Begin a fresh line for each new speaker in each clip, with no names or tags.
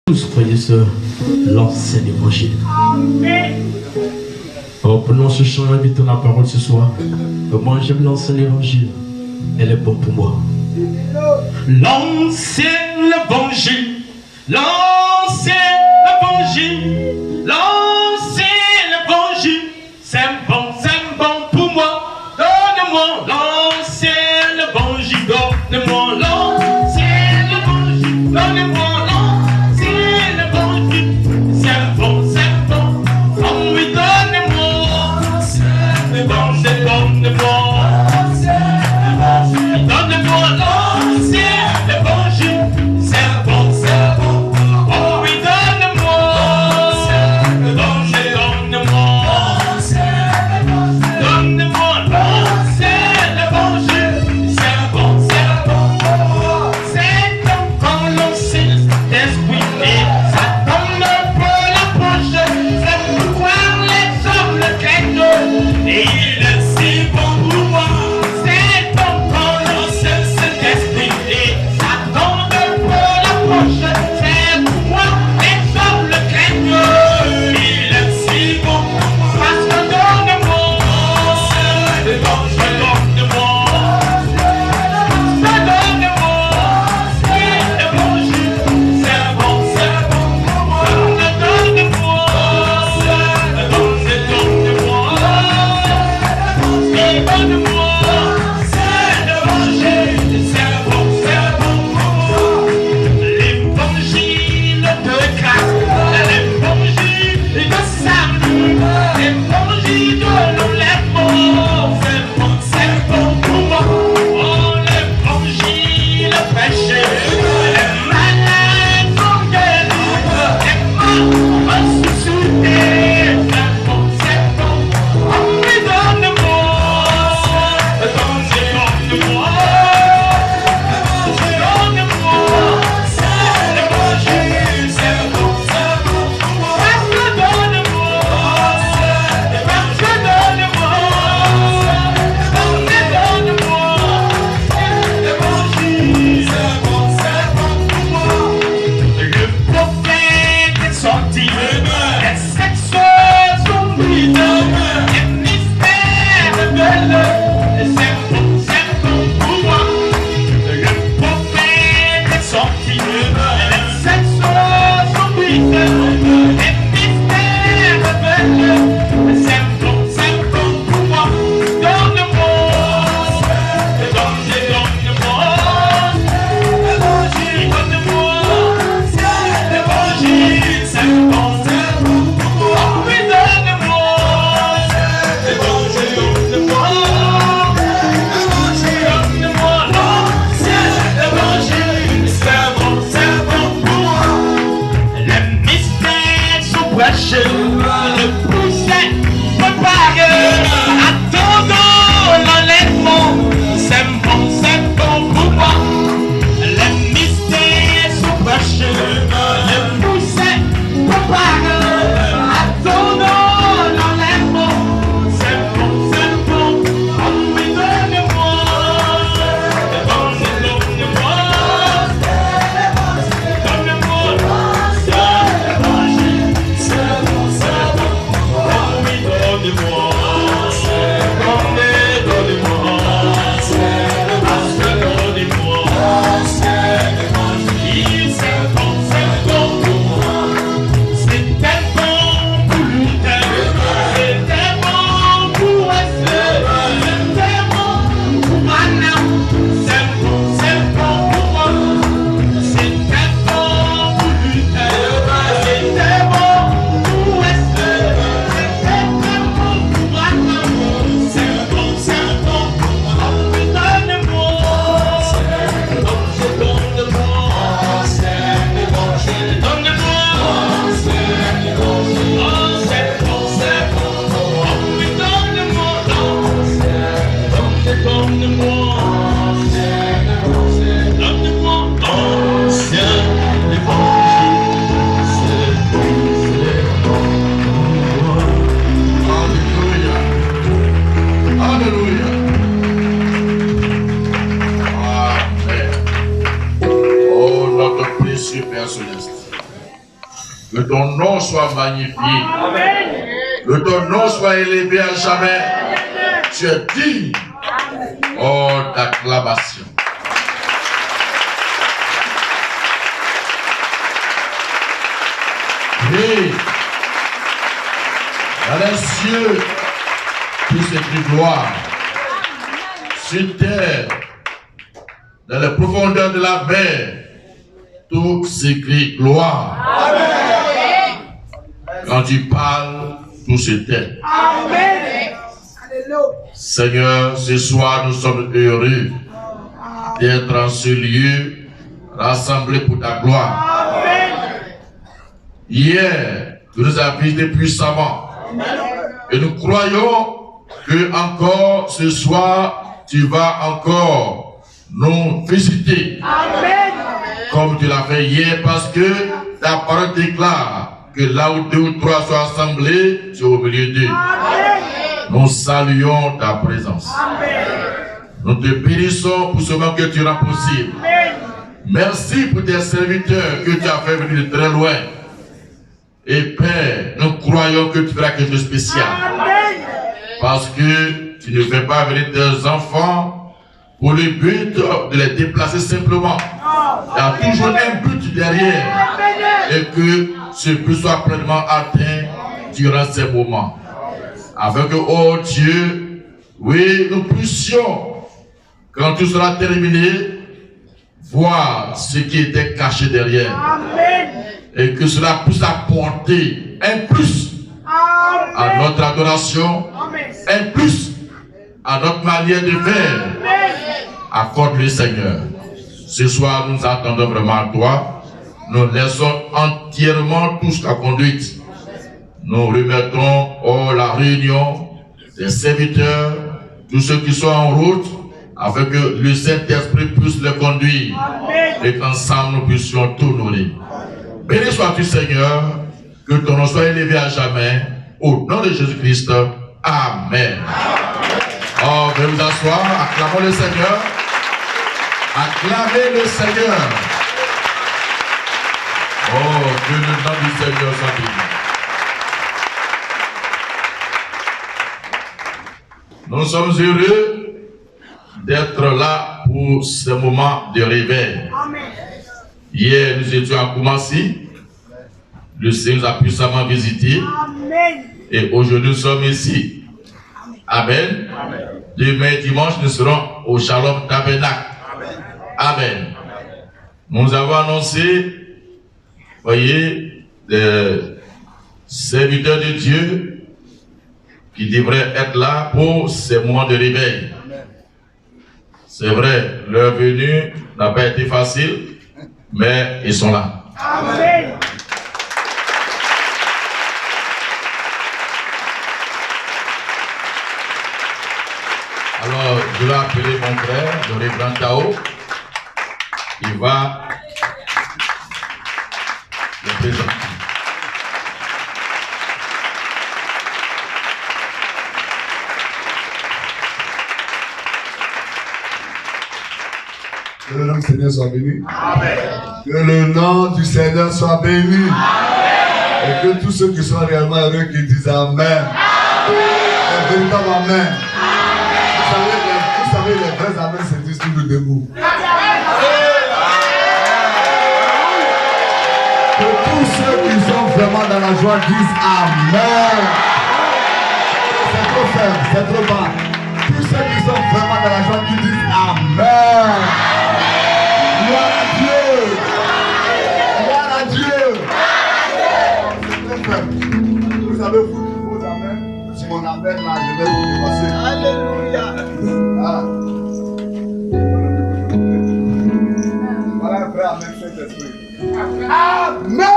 Tous, frères et sœurs, l'ancien évangile. Oh, prenons ce chant, invitons la parole ce soir. Moi, j'aime l'ancien évangile. Elle est bonne pour moi. L'ancien évangile, l'ancien évangile, l'ancien évangile. C'est bon pour moi. Donne-moi l'ancien évangile, donne-moi l'ancien évangile, donne-moi. Que ton nom soit magnifié. Amen. Que ton nom soit élevé à jamais. Tu es digne. Oh, d'acclamation. Oui. Dans les cieux, tout s'écrit gloire. Sur terre, dans les profondeurs de la mer, tout s'écrit gloire. Amen. Quand tu parles, tout se tait. Amen. Seigneur, ce soir, nous sommes heureux d'être en ce lieu, rassemblés pour ta gloire. Amen. Hier, tu nous as visités puissamment. Et nous croyons que encore ce soir, tu vas encore nous visiter. Amen. Comme tu l'as fait hier, parce que ta parole déclare que là où 2 ou 3 sont assemblés, tu es au milieu d'eux. Nous saluons ta présence. Amen. Nous te bénissons pour ce moment que tu rends possible. Amen. Merci pour tes serviteurs que tu as fait venir de très loin. Et Père, nous croyons que tu feras quelque chose de spécial. Amen. Parce que tu ne fais pas venir tes enfants pour le but de les déplacer simplement. Il y a toujours un but derrière. Et que ce but soit pleinement atteint durant ces moments. Afin que, oh Dieu, oui, nous puissions, quand tout sera terminé, voir ce qui était caché derrière. Amen. Et que cela puisse apporter un plus à notre adoration, un plus à notre manière de faire. Accorde-le, Seigneur. Ce soir, nous attendons vraiment à toi. Nous laissons entièrement tout ce qu'a conduite. Nous remettons la réunion des serviteurs, tous ceux qui sont en route, afin que le Saint-Esprit puisse les conduire. Amen. Et qu'ensemble nous puissions t'honorer. Béni sois-tu, Seigneur, que ton nom soit élevé à jamais, au nom de Jésus-Christ. Amen. Oh, veuillez vous asseoir, acclamons le Seigneur. Acclamez le Seigneur. Oh, que le nom du Seigneur soit béni. Nous sommes heureux d'être là pour ce moment de réveil. Amen. Hier, nous étions à Koumassi. Le Seigneur nous a puissamment visité. Amen. Et aujourd'hui, nous sommes ici. Amen. Amen. Demain, dimanche, nous serons au Shalom Tabernacle. Amen. Nous avons annoncé, voyez, des serviteurs de Dieu qui devraient être là pour ces moments de réveil. C'est vrai, leur venue n'a pas été facile, mais ils sont là. Amen. Alors, je vais appeler mon frère, le révérend Tao. Il va le présenter.
Que le nom du Seigneur soit béni. Amen. Que le nom du Seigneur soit béni. Amen. Et que tous ceux qui sont réellement heureux qui disent Amen. Un véritable Amen. Vous savez, les vrais Amen se disent toujours debout. Que tous ceux qui sont vraiment dans la joie disent Amen. C'est trop faible, c'est trop bas. Tous ceux qui sont vraiment dans la joie qui disent Amen. Gloire à Dieu. Gloire à Dieu. C'est très faible. Vous savez, vos Amen, si mon Amen là, je vais vous dépasser. Alléluia. Ah. Voilà un vrai Amen, Saint-Esprit. Amen.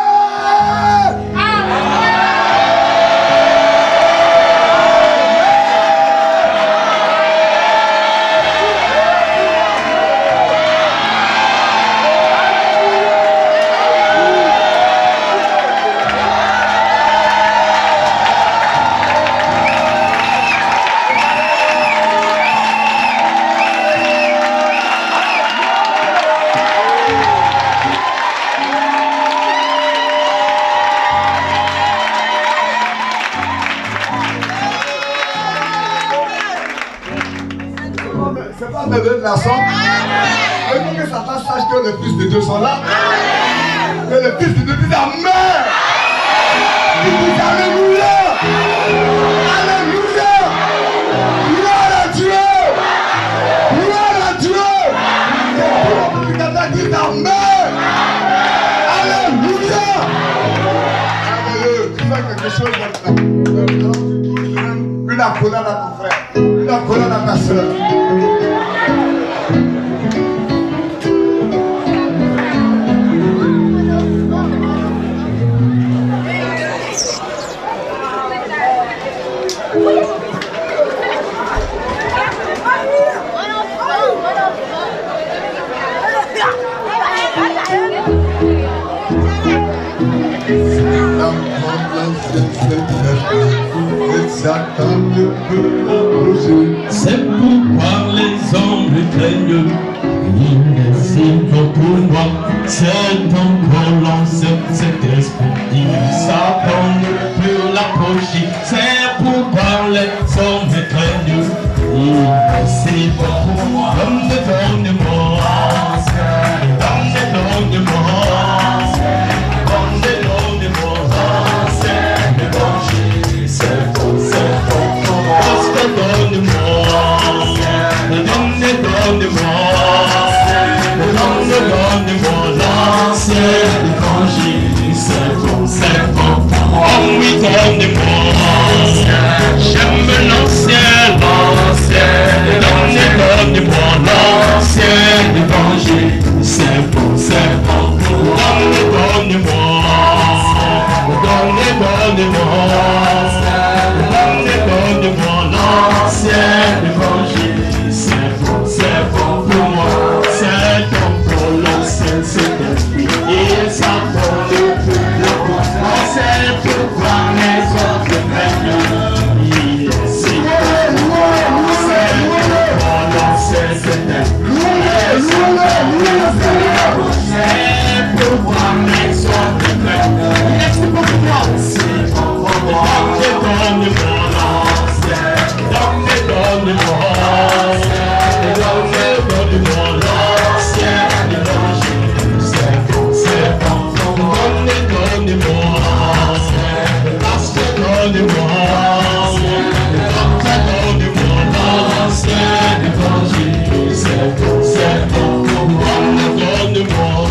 de la sorte. Il faut que Satan sache que les fils de Dieu sont là. Que les fils de Dieu disent Amen. Ils disent Alléluia. Alléluia. Gloire à Dieu. Gloire à Dieu. Et tout le multiplicateur dit Amen. Alléluia. Alléluia. Tu fais quelque chose une accolade à ton frère. Une accolade à ta soeur.
C'est pourquoi les hommes le craignent. Il est si beau pour moi. C'est encore lancé cet esprit. Satan ne peut l'approcher. C'est pourquoi les hommes le craignent. Il est si beau pour moi. Donne-moi. Donne-moi. Donne-moi l'ancien évangile, c'est bon, oh oui, donne-moi, j'aime l'ancien, donne-moi l'ancien évangile, c'est bon, donne-moi, donne-moi l'ancien évangile, c'est bon pour moi, c'est bon pour l'ancien, c'est esprit, et ça donne le pouvoir, c'est pourquoi les autres règnent, il est si bon, c'est pourquoi l'ancien, c'est esprit, et ça donne le pouvoir, c'est pourquoi les autres règnent, il est si bon pour moi, c'est bon pour moi, donne-moi l'ancien, donne-moi l'ancien évangile, c'est bon pour moi, donne-moi l'ancien, donne-moi l'ancien évangile, c'est bon pour moi, donne-moi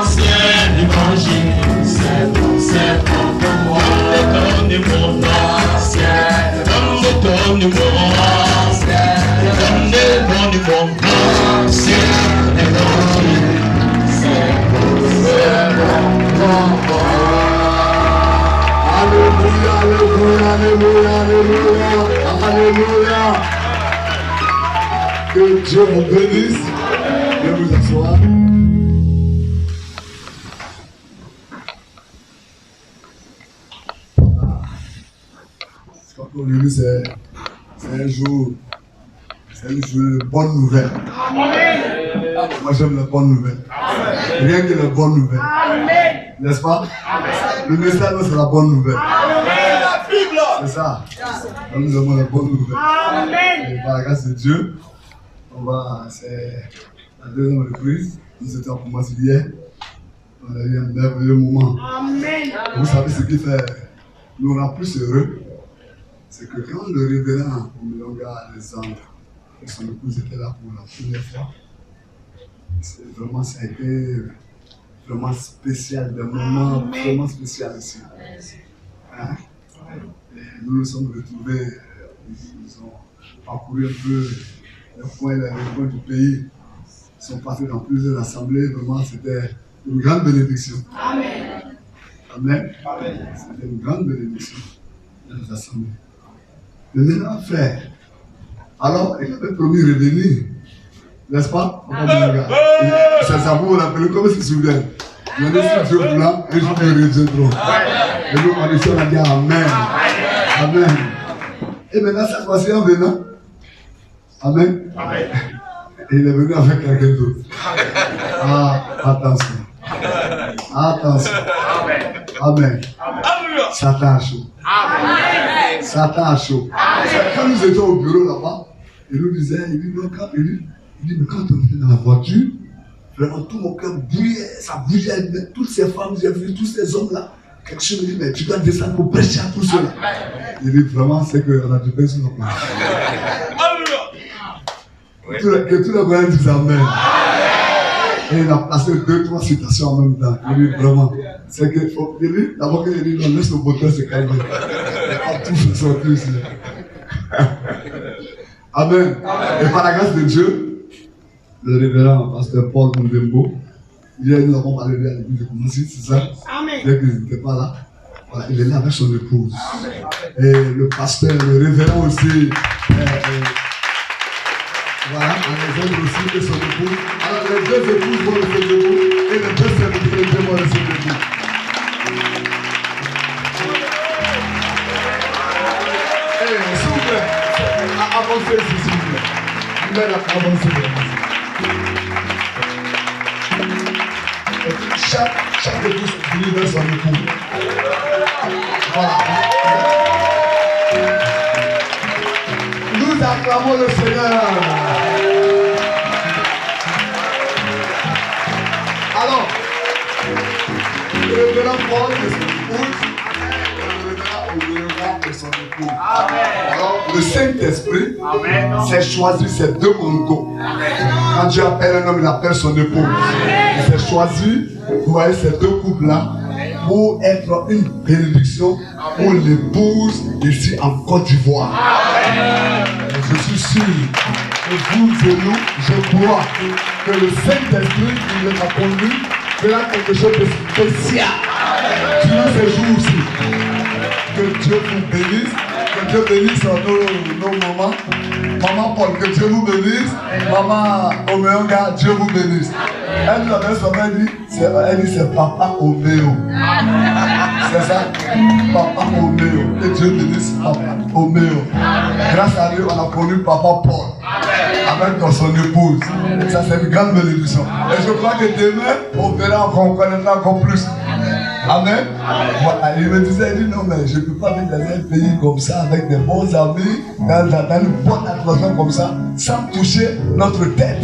l'ancien évangile, c'est bon pour moi, donne-moi l'ancien, donne-moi l'ancien évangile, c'est bon pour moi.
Alléluia, alléluia, alléluia, alléluia, alléluia. Que Dieu vous bénisse. Je vous asseoir. Aujourd'hui, c'est un jour de bonnes nouvelles. Moi, j'aime les bonnes nouvelles. Rien que les bonnes nouvelles. N'est-ce pas? Le message, c'est la bonne nouvelle. C'est ça. Nous avons la bonne nouvelle. Et par la grâce de Dieu, c'est la deuxième reprise. Nous étions pour moi hier. On a eu un merveilleux moment. Vous savez ce qui fait nous rend plus heureux? C'est que quand le révérend Omilonga Alexandre et son épouse étaient là pour la première fois, ça a été vraiment spécial, des moments vraiment spéciaux ici. Hein? Nous nous sommes retrouvés, ils ont parcouru un peu les coins du pays, ils sont passés dans plusieurs assemblées, vraiment c'était une grande bénédiction. Amen. Amen. C'était une grande bénédiction dans les assemblées. Le maintenant, frère, alors il avait promis de revenir, n'est-ce pas? Ça vous vous rappelez comment c'est souvient. Il y a des situations blancs et je me reviendront. Et nous, on a dit Amen. Amen. Et maintenant, cette fois-ci, en venant, Amen. Amen. Et il est venu avec quelqu'un d'autre. Ah, attention. Attention. Amen. Amen. Satan chaud. Amen. Satan a chaud. Quand nous étions au bureau là-bas, il nous disait, il dit, mais quand on était dans la voiture, vraiment tout mon cœur bouillait, ça bougeait, toutes ces femmes, j'ai vu tous ces hommes-là. Quelque chose me dit, mais tu dois descendre pour prêcher à tout cela. Il dit, vraiment, c'est qu'on a du pain sur nos mains. Que tout le monde dise Amen. Et il a placé 2-3 citations en même temps. Il dit vraiment, c'est que, il dit, d'abord qu'il dit, non, laisse le bouton se calmer. Il va tout faire sortir ici. Amen. Et par la grâce de Dieu, le révérend pasteur Paul Ndembo, hier nous avons parlé de l'église de Koumassi, c'est ça? Amen. Dès qu'il n'était pas là, voilà, il est là avec son épouse. Et le pasteur, le révérend aussi, voilà, on les aime aussi et son épouse. Alors les deux épouses vont rester debout et les deux célébrités vont rester debout. Et s'il vous plaît, avancez ici, s'il vous plaît. Vous allez avancer. Chaque épouse finit vers son époux. Voilà. Nous acclamons le Seigneur. Alors, le révérend Paul et son épouse, le révérend et son épouse. Alors, le Saint-Esprit s'est choisi ces deux manteaux. Quand Dieu appelle un homme, il appelle son épouse. Il s'est choisi, vous voyez, ces deux couples-là, pour être une bénédiction pour l'épouse ici en Côte d'Ivoire. Je suis sûr que vous et nous, je crois que le Saint-Esprit qui nous a conduits fera quelque chose de spécial durant ces jours aussi. Que Dieu vous bénisse, que Dieu bénisse nos mamans. Maman Paul, que Dieu vous bénisse. Maman Oméonga, Dieu vous bénisse. Elle nous avait souvent dit, c'est Papa Oméo. C'est ça? Papa Oméo. Que Dieu bénisse Papa Oméo. Grâce à lui, on a connu Papa Paul. Avec son épouse. Ça, c'est une grande bénédiction. Et je crois que demain, on verra encore, on connaîtra encore plus. Amen. Voilà, il me disait, il dit non, mais je ne peux pas vivre dans un pays comme ça, avec des bons amis, dans une bonne atmosphère comme ça, sans toucher notre tête.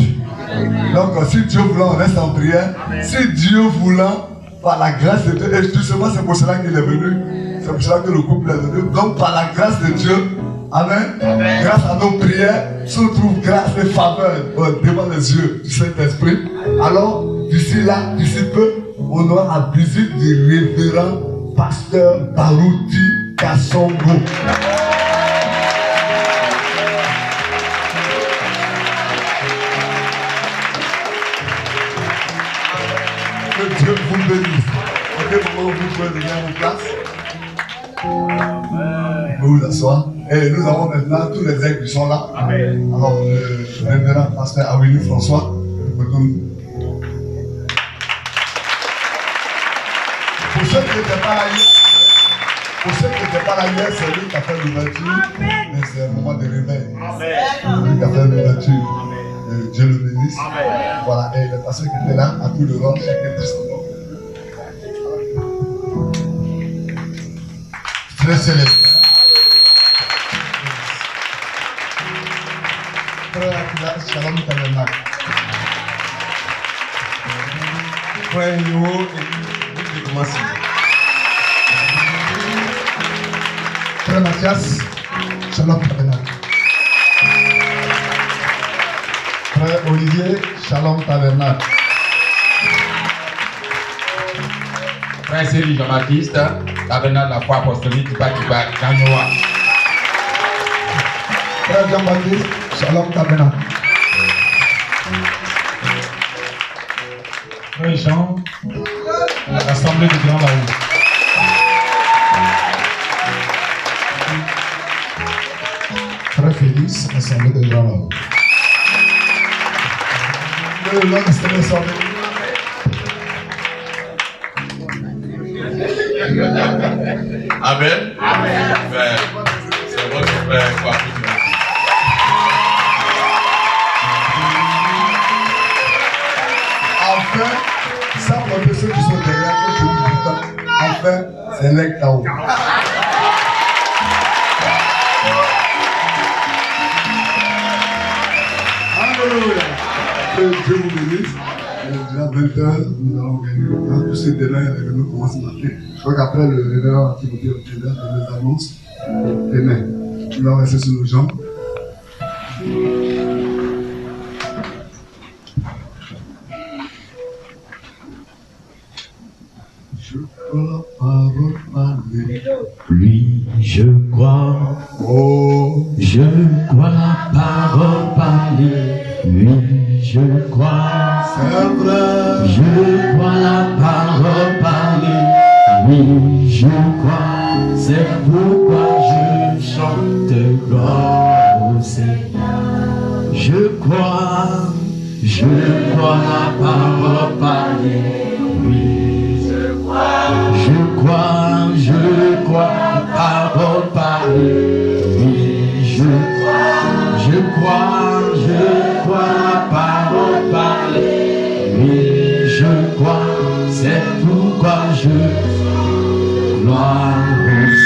Donc, si Dieu voulant, on reste en prière. Si Dieu voulant, par la grâce de Dieu, et justement, c'est pour cela qu'il est venu. C'est pour cela que le couple est venu. Donc, par la grâce de Dieu, amen. Grâce à nos prières, se trouve grâce et faveur devant les yeux du Saint-Esprit. Alors, d'ici là, d'ici peu, on aura la visite du révérend pasteur Barouti Kassongo. Que Dieu vous bénisse. Ok, moment où vous pouvez venir en place. Vous vous asseoir. Et nous avons maintenant tous les aigles qui sont là. Amen. Alors, le révérend pasteur Awini François, pour ceux qui n'étaient pas là hier, c'est lui qui a fait l'ouverture. Mais c'est un moment de réveil. C'est lui qui a fait l'ouverture. Dieu le bénisse. Voilà, et le pasteur qui était là, à tout le rang, chacun de son nom. Très céleste. Shalom Tabernacle. Frère Yo et Koumassi. Frère Mathias, Shalom Tabernacle. Frère Olivier, Shalom Tabernacle.
Frère Céline Jean-Baptiste, Tabernacle la foi apostolique Tiba Kanoa.
Frère Jean-Baptiste, Shalom Tabernacle.
Frère Jean, l'Assemblée du Grand Laou.
Frère Félix, l'Assemblée du Grand Laou. Que le nom du Seigneur soit béni.
Amen. Amen. C'est votre frère quoi.
Enfin, sans compter ceux qui sont derrière, enfin, c'est l'Ectao. Que Dieu vous bénisse. Déjà 20h, nous allons gagner. Tous ces délais, les réunions commencent ce matin. Je crois qu'après le réveillon Timothée Obteneur, dans les annonces, demain, nous allons rester sur nos jambes. Je crois parole parler.
Oui, je crois.
Oh,
Je crois la parole parler. Oui, je crois.
c'est vrai.
Je crois la parole parler. Oui, je crois. C'est pourquoi je chante gloire au Seigneur. Je crois la parole parler. Oui, je crois la parole parler. Oui, je crois la parole parler. Oui, je crois, c'est pourquoi je gloire au Seigneur.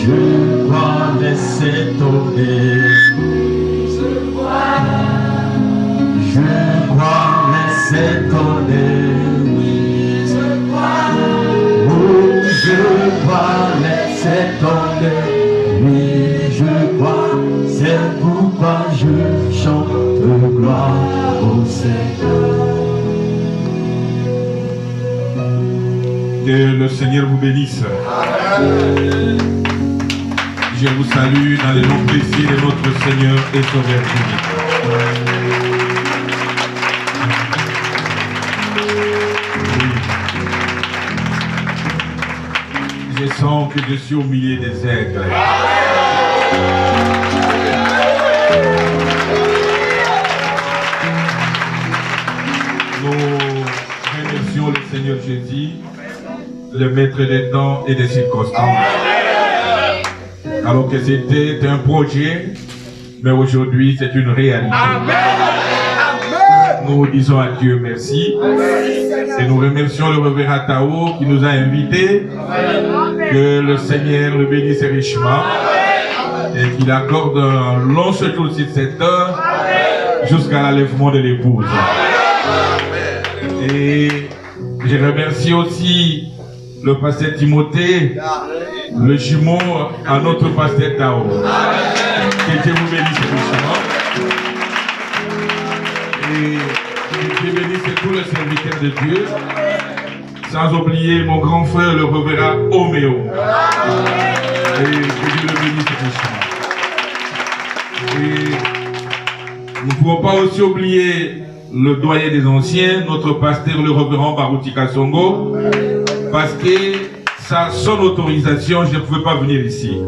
Je crois, laissez tomber. Je crois, laissez tomber. Oui, je crois. Oh, je crois, laissez tomber. Oui, je crois. C'est pourquoi je chante gloire au Seigneur.
Que le Seigneur vous bénisse. Je vous salue dans le nom précis de notre Seigneur et Sauveur Jésus. Je sens que je suis au milieu des aigles. Nous remercions le Seigneur Jésus, le maître des temps et des circonstances. Alors que c'était un projet, mais aujourd'hui c'est une réalité. Nous disons à Dieu merci. Et nous remercions le révérend Tao qui nous a invités. Que le Seigneur le bénisse richement. Et qu'il accorde un long séjour sur cette heure jusqu'à l'enlèvement de l'épouse. Et je remercie aussi le pasteur Timothée, le jumeau à notre pasteur Tao. Que Dieu vous bénisse richement. Et que Dieu bénisse tous les serviteurs de Dieu. Sans oublier mon grand frère, le révérend Oméo. Et que Dieu le bénisse richement. Et nous ne pouvons pas aussi oublier le doyen des anciens, notre pasteur, le révérend Baruti Kasongo, parce que sans son autorisation, je ne pouvais pas venir ici.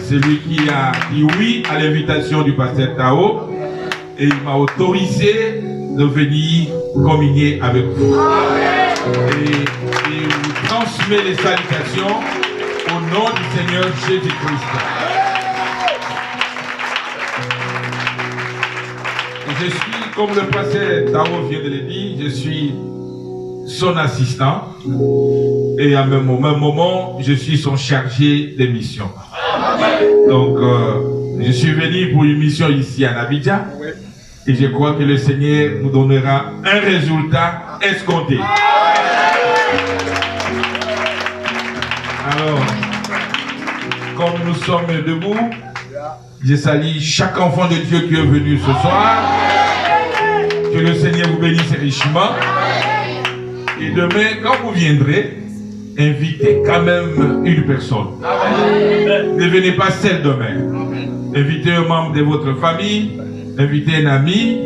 C'est lui qui a dit oui à l'invitation du pasteur Tao et il m'a autorisé de venir communier avec vous. Et vous transmet les salutations au nom du Seigneur Jésus-Christ. Je suis, comme le pasteur Tao vient de le dire, je suis son assistant et à même moment, je suis son chargé de mission. Donc, je suis venu pour une mission ici à Abidjan et je crois que le Seigneur nous donnera un résultat escompté. Alors, comme nous sommes debout, je salue chaque enfant de Dieu qui est venu ce soir. Que le Seigneur vous bénisse richement. Et demain, quand vous viendrez, invitez quand même une personne. Ne venez pas seul demain. Invitez un membre de votre famille, invitez un ami,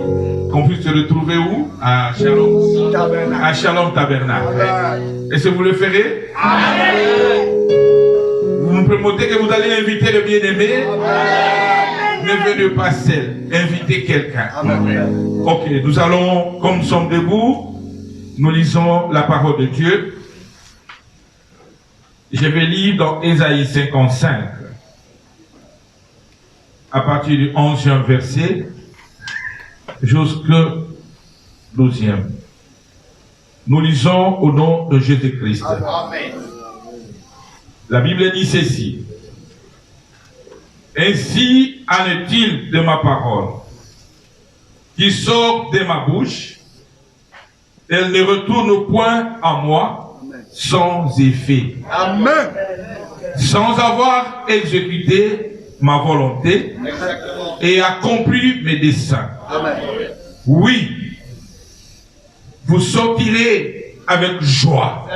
qu'on puisse se retrouver où? À Shalom Tabernacle. À Shalom Tabernacle. Est-ce que vous le ferez? Vous me promettez que vous allez inviter le bien-aimé? Ne venez pas seul, invitez quelqu'un. Ok, nous allons, comme nous sommes debout, nous lisons la parole de Dieu. Je vais lire dans Ésaïe 55, à partir du 11e verset, jusqu'au 12e. Nous lisons au nom de Jésus-Christ. La Bible dit ceci. Ainsi en est-il de ma parole, qui sort de ma bouche, elle ne retourne point en moi sans effet.
Amen.
Sans avoir exécuté ma volonté et accompli mes desseins.
Amen.
Oui, vous sortirez avec joie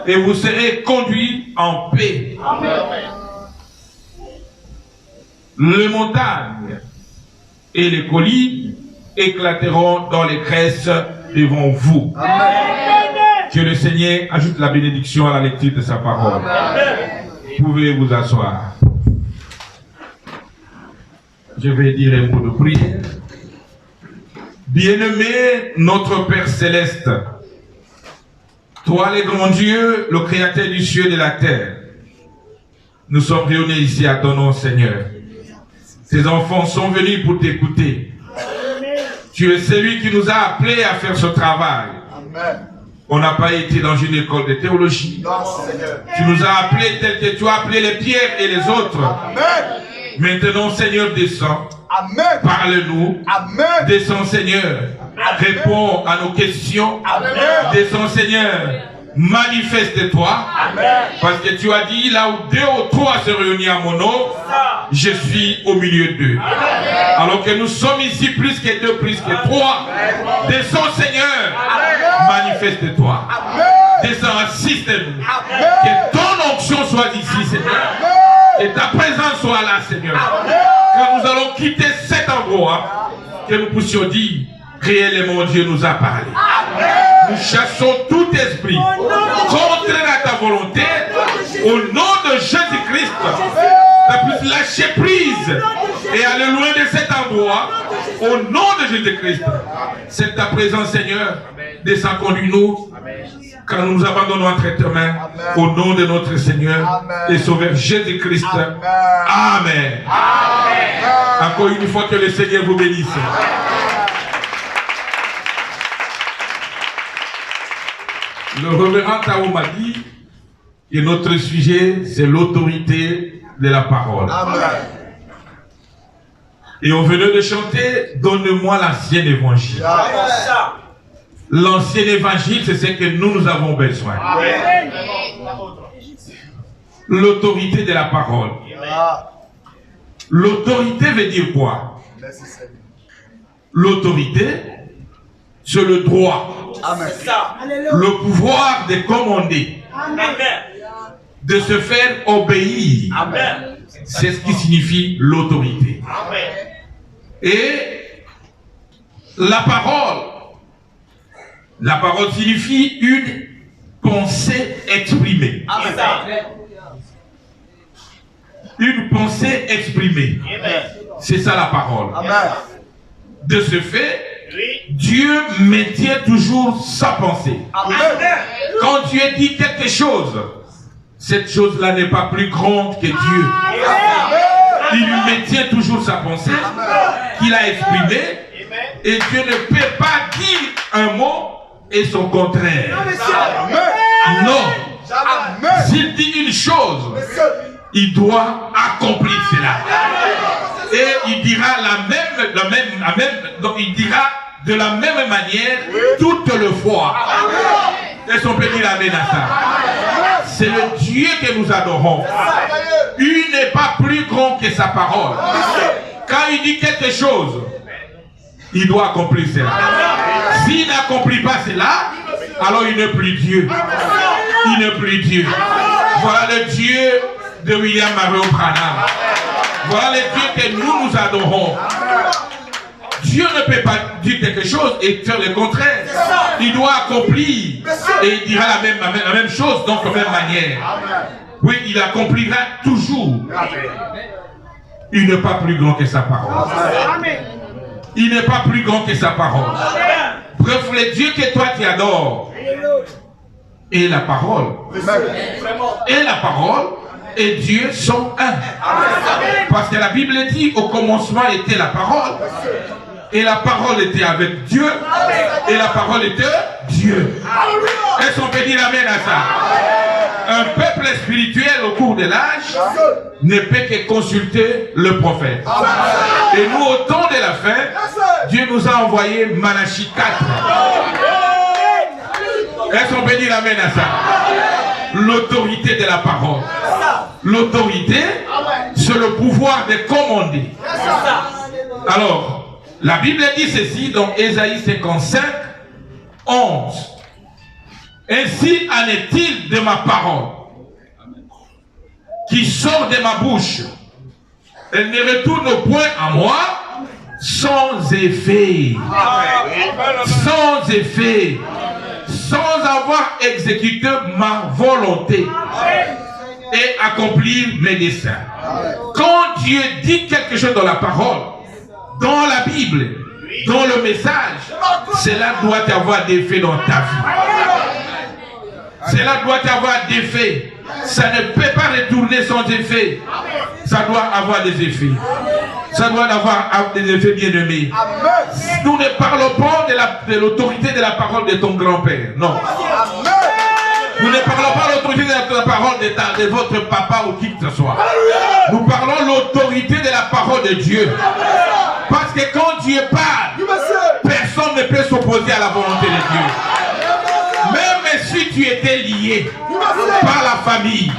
et vous serez conduits en paix. Les montagnes et les collines éclateront dans les cresses devant vous. Que le Seigneur ajoute la bénédiction à la lecture de sa parole. Vous pouvez vous asseoir. Je vais dire un mot de prière. Bien-aimé notre Père Céleste, toi le grand Dieu, le Créateur du ciel et de la terre, nous sommes réunis ici à ton nom, Seigneur. Tes enfants sont venus pour t'écouter. Tu es celui qui nous a appelés à faire ce travail.
Amen.
On n'a pas été dans une école de théologie.
Non, Seigneur.
Tu nous as appelés tel que tu as appelé les pierres et les autres.
Amen.
Maintenant, Seigneur, descends.
Amen.
Parle-nous.
Amen.
Descends, Seigneur. Réponds à nos questions.
Amen.
Descends, Seigneur. Manifeste-toi. Parce que tu as dit, là où 2 ou 3 se réunissent à mon nom, je suis au milieu d'eux. Alors que nous sommes ici plus que 2, plus que 3. Descends, Seigneur. Manifeste-toi. Descends, assiste-nous. Que ton onction soit ici, Seigneur. Que ta présence soit là, Seigneur. Quand nous allons quitter cet endroit, que nous puissions dire, réellement Dieu nous a parlé. Nous chassons tout esprit contraire à ta volonté au nom de Jésus-Christ. Tu puisses lâcher prise et aller loin de cet endroit au nom de Jésus-Christ. C'est ta présence, Seigneur. Descends, conduis-nous. Quand nous nous abandonnons entre tes mains, au nom de notre Seigneur et Sauveur Jésus-Christ. Amen. Encore une fois, que le Seigneur vous bénisse. Le révérend Tao m'a dit que notre sujet, c'est l'autorité de la parole.
Amen.
Et on venait de chanter « Donne-moi l'ancien évangile ». L'ancien évangile, c'est ce que nous avons besoin. L'autorité de la parole. L'autorité veut dire quoi? L'autorité, c'est le droit.
Amen.
Le pouvoir de commander. De se faire obéir. C'est ce qui signifie l'autorité. Et la parole signifie une pensée exprimée. Une pensée exprimée. C'est ça la parole. De ce fait, Dieu maintient toujours sa pensée. Quand Dieu dit quelque chose, cette chose-là n'est pas plus grande que Dieu. Il lui maintient toujours sa pensée qu'il a exprimée. Et Dieu ne peut pas dire un mot et son contraire. Non. S'il dit une chose, il doit accomplir cela. Et il dira donc il dira de la même manière toute le fois. Est-ce qu'on peut dire amen à ça? C'est le Dieu que nous adorons. Il n'est pas plus grand que sa parole. Quand il dit quelque chose, il doit accomplir cela. S'il n'accomplit pas cela, alors il n'est plus Dieu. Il n'est plus Dieu. Voilà le Dieu de William Mario Branham. Voilà le Dieu que nous adorons. Dieu ne peut pas dire quelque chose et faire le contraire. Il doit accomplir et il dira la même chose, donc de la même manière. Oui, il accomplira toujours. Il n'est pas plus grand que sa parole. Il n'est pas plus grand que sa parole. Bref, le Dieu que toi tu adores et la parole. Et la parole et Dieu sont un. Parce que la Bible dit au commencement était la parole. Et la parole était avec Dieu. Et la parole était Dieu. Est-ce qu'on peut dire amen à ça? Un peuple spirituel au cours de l'âge ne peut que consulter le prophète. Et nous, au temps de la fin, Dieu nous a envoyé Malachie 4. Est-ce qu'on peut dire amen à ça? L'autorité de la parole. L'autorité, c'est le pouvoir de commander. Alors, la Bible dit ceci dans Ésaïe 55, 11. Ainsi en est-il de ma parole qui sort de ma bouche. Elle ne retourne point à moi sans effet. Sans effet. Sans avoir exécuté ma volonté et accomplir mes desseins. Quand Dieu dit quelque chose dans la parole, dans la Bible, dans le message, cela doit avoir des effets dans ta vie. Cela doit avoir des effets. Ça ne peut pas retourner sans effet. Ça doit avoir des effets. Ça doit avoir des effets bien-aimés. Nous ne parlons pas de l'autorité de la parole de ton grand-père. Non. Nous ne parlons pas de l'autorité de la parole de votre papa ou qui que ce soit. Nous parlons de l'autorité de la parole de Dieu. Parce que quand Dieu parle, personne ne peut s'opposer à la volonté de Dieu. Même si tu étais lié par la famille,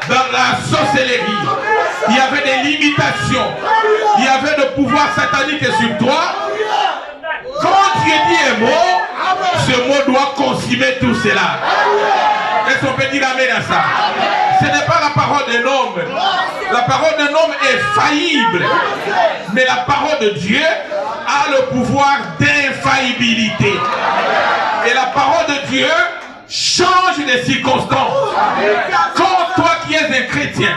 dans la sorcellerie, il y avait des limitations, il y avait des pouvoirs sataniques sur toi. Quand Dieu dit un mot, ce mot doit consumer tout cela. Est-ce qu'on peut dire amen à ça? Ce n'est pas la parole d'un homme. La parole d'un homme est faillible. Mais la parole de Dieu a le pouvoir d'infaillibilité. Et la parole de Dieu change les circonstances. Quand toi qui es un chrétien,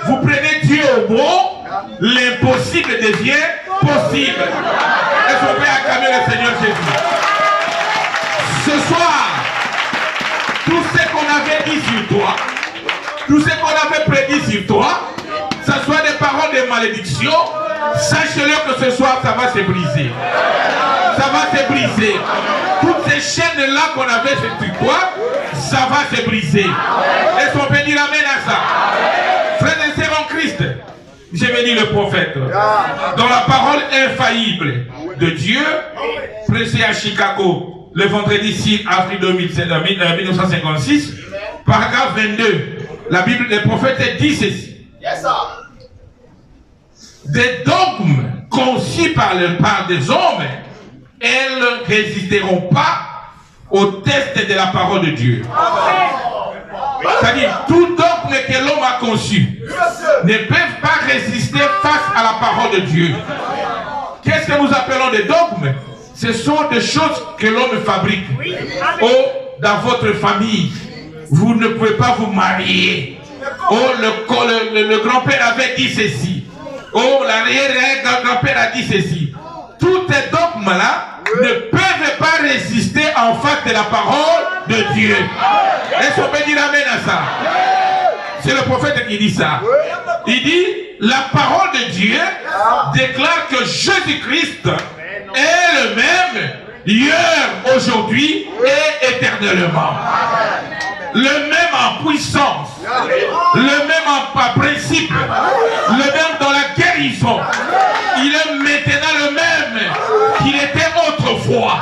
vous prenez Dieu au mot, l'impossible devient possible. Est-ce qu'on peut acclamer le Seigneur Jésus? Ce soir, tout ce qu'on avait dit sur toi, tout ce qu'on avait prédit sur toi, que ce soit des paroles de malédiction, sache-le que ce soir, ça va se briser. Ça va se briser. Toutes ces chaînes-là qu'on avait sur toi, ça va se briser. Est-ce qu'on peut dire amen à ça? Frères et sœurs en Christ, j'ai béni le prophète. Dans la parole infaillible de Dieu, prêchée à Chicago, le vendredi 6 avril 1956, paragraphe 22, la Bible des prophètes dit ceci. Des dogmes conçus par des hommes, elles ne résisteront pas au test de la parole de Dieu. C'est-à-dire, tout dogme que l'homme a conçu ne peuvent pas résister face à la parole de Dieu. Qu'est-ce que nous appelons des dogmes? Ce sont des choses que l'homme fabrique. Oh, dans votre famille, vous ne pouvez pas vous marier. Oh, le grand-père avait dit ceci. Oh, l'arrière-grand-père a dit ceci. Tous ces dogmes-là ne peuvent pas résister en face de la parole de Dieu. Est-ce qu'on peut dire amen à ça? C'est le prophète qui dit ça. Il dit, la parole de Dieu déclare que Jésus-Christ est le même hier, aujourd'hui et éternellement. Le même en puissance, le même en principe, le même dans la guérison. Il est maintenant le même qu'il était autrefois.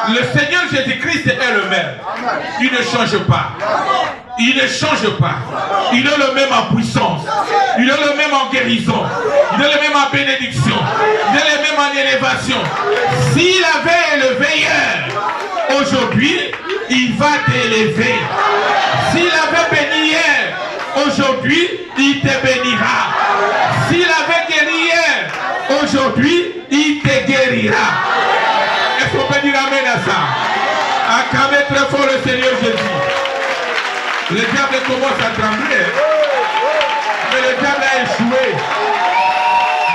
Le Seigneur Jésus-Christ est le même. Il ne change pas. Il ne change pas. Il est le même en puissance. Il est le même en guérison. Il est le même en bénédiction. Il est le même en élévation. S'il avait élevé hier, aujourd'hui, il va t'élever. S'il avait béni hier, aujourd'hui, il te bénira. S'il avait guéri hier, aujourd'hui, il te guérira. Est-ce qu'on peut dire amen à ça? Acclamez très fort le Seigneur Jésus. Le diable commence à trembler. Mais le diable a échoué.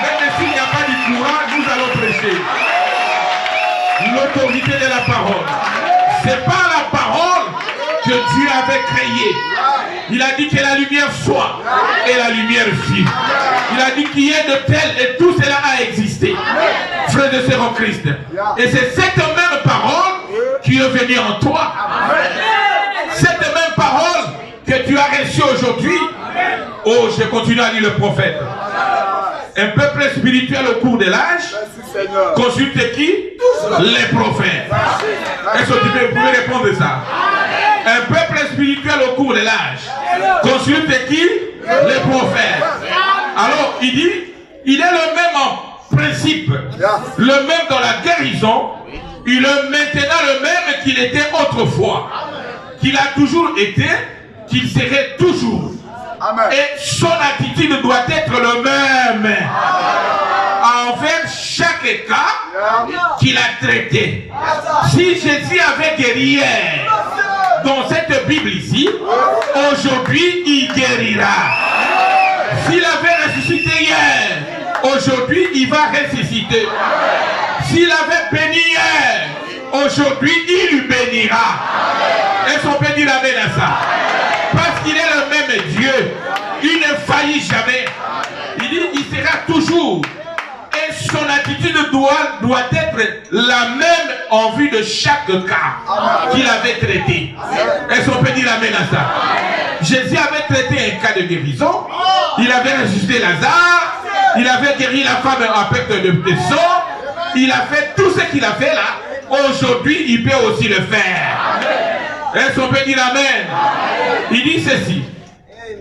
Même s'il n'y a pas de courant, nous allons prêcher. L'autorité de la parole. C'est pas la parole que Dieu avait créée. Il a dit que la lumière soit et la lumière fut. Il a dit qu'il y ait de tel et tout cela a existé. Frères et sœurs en Christ. Et c'est cette même parole qui est venue en toi. Cette même parole que tu as reçu aujourd'hui. Oh, je continue à lire le prophète. Un peuple spirituel au cours de l'âge consulte qui? Les prophètes. Est-ce que vous pouvez répondre à ça? Un peuple spirituel au cours de l'âge consulte qui? Les prophètes. Alors, il dit, il est le même en principe, le même dans la guérison, il est maintenant le même qu'il était autrefois, qu'il a toujours été, qu'il serait toujours. Et son attitude doit être le même envers chaque cas qu'il a traité. Si Jésus avait guéri hier, dans cette Bible ici, aujourd'hui il guérira. S'il avait ressuscité hier, aujourd'hui il va ressusciter. S'il avait béni hier, aujourd'hui il bénira. Est-ce qu'on peut dire amen à ça? Parce qu'il est le même Dieu, il ne faillit jamais. Il dit, il sera toujours. Et son attitude doit être la même en vue de chaque cas qu'il avait traité. Est-ce qu'on peut dire amen à ça? Jésus avait traité un cas de guérison. Il avait ressuscité Lazare. Il avait guéri la femme en perte de sang. Il a fait tout ce qu'il a fait là. Aujourd'hui, il peut aussi le faire. Est-ce qu'on peut dire amen? Il dit ceci.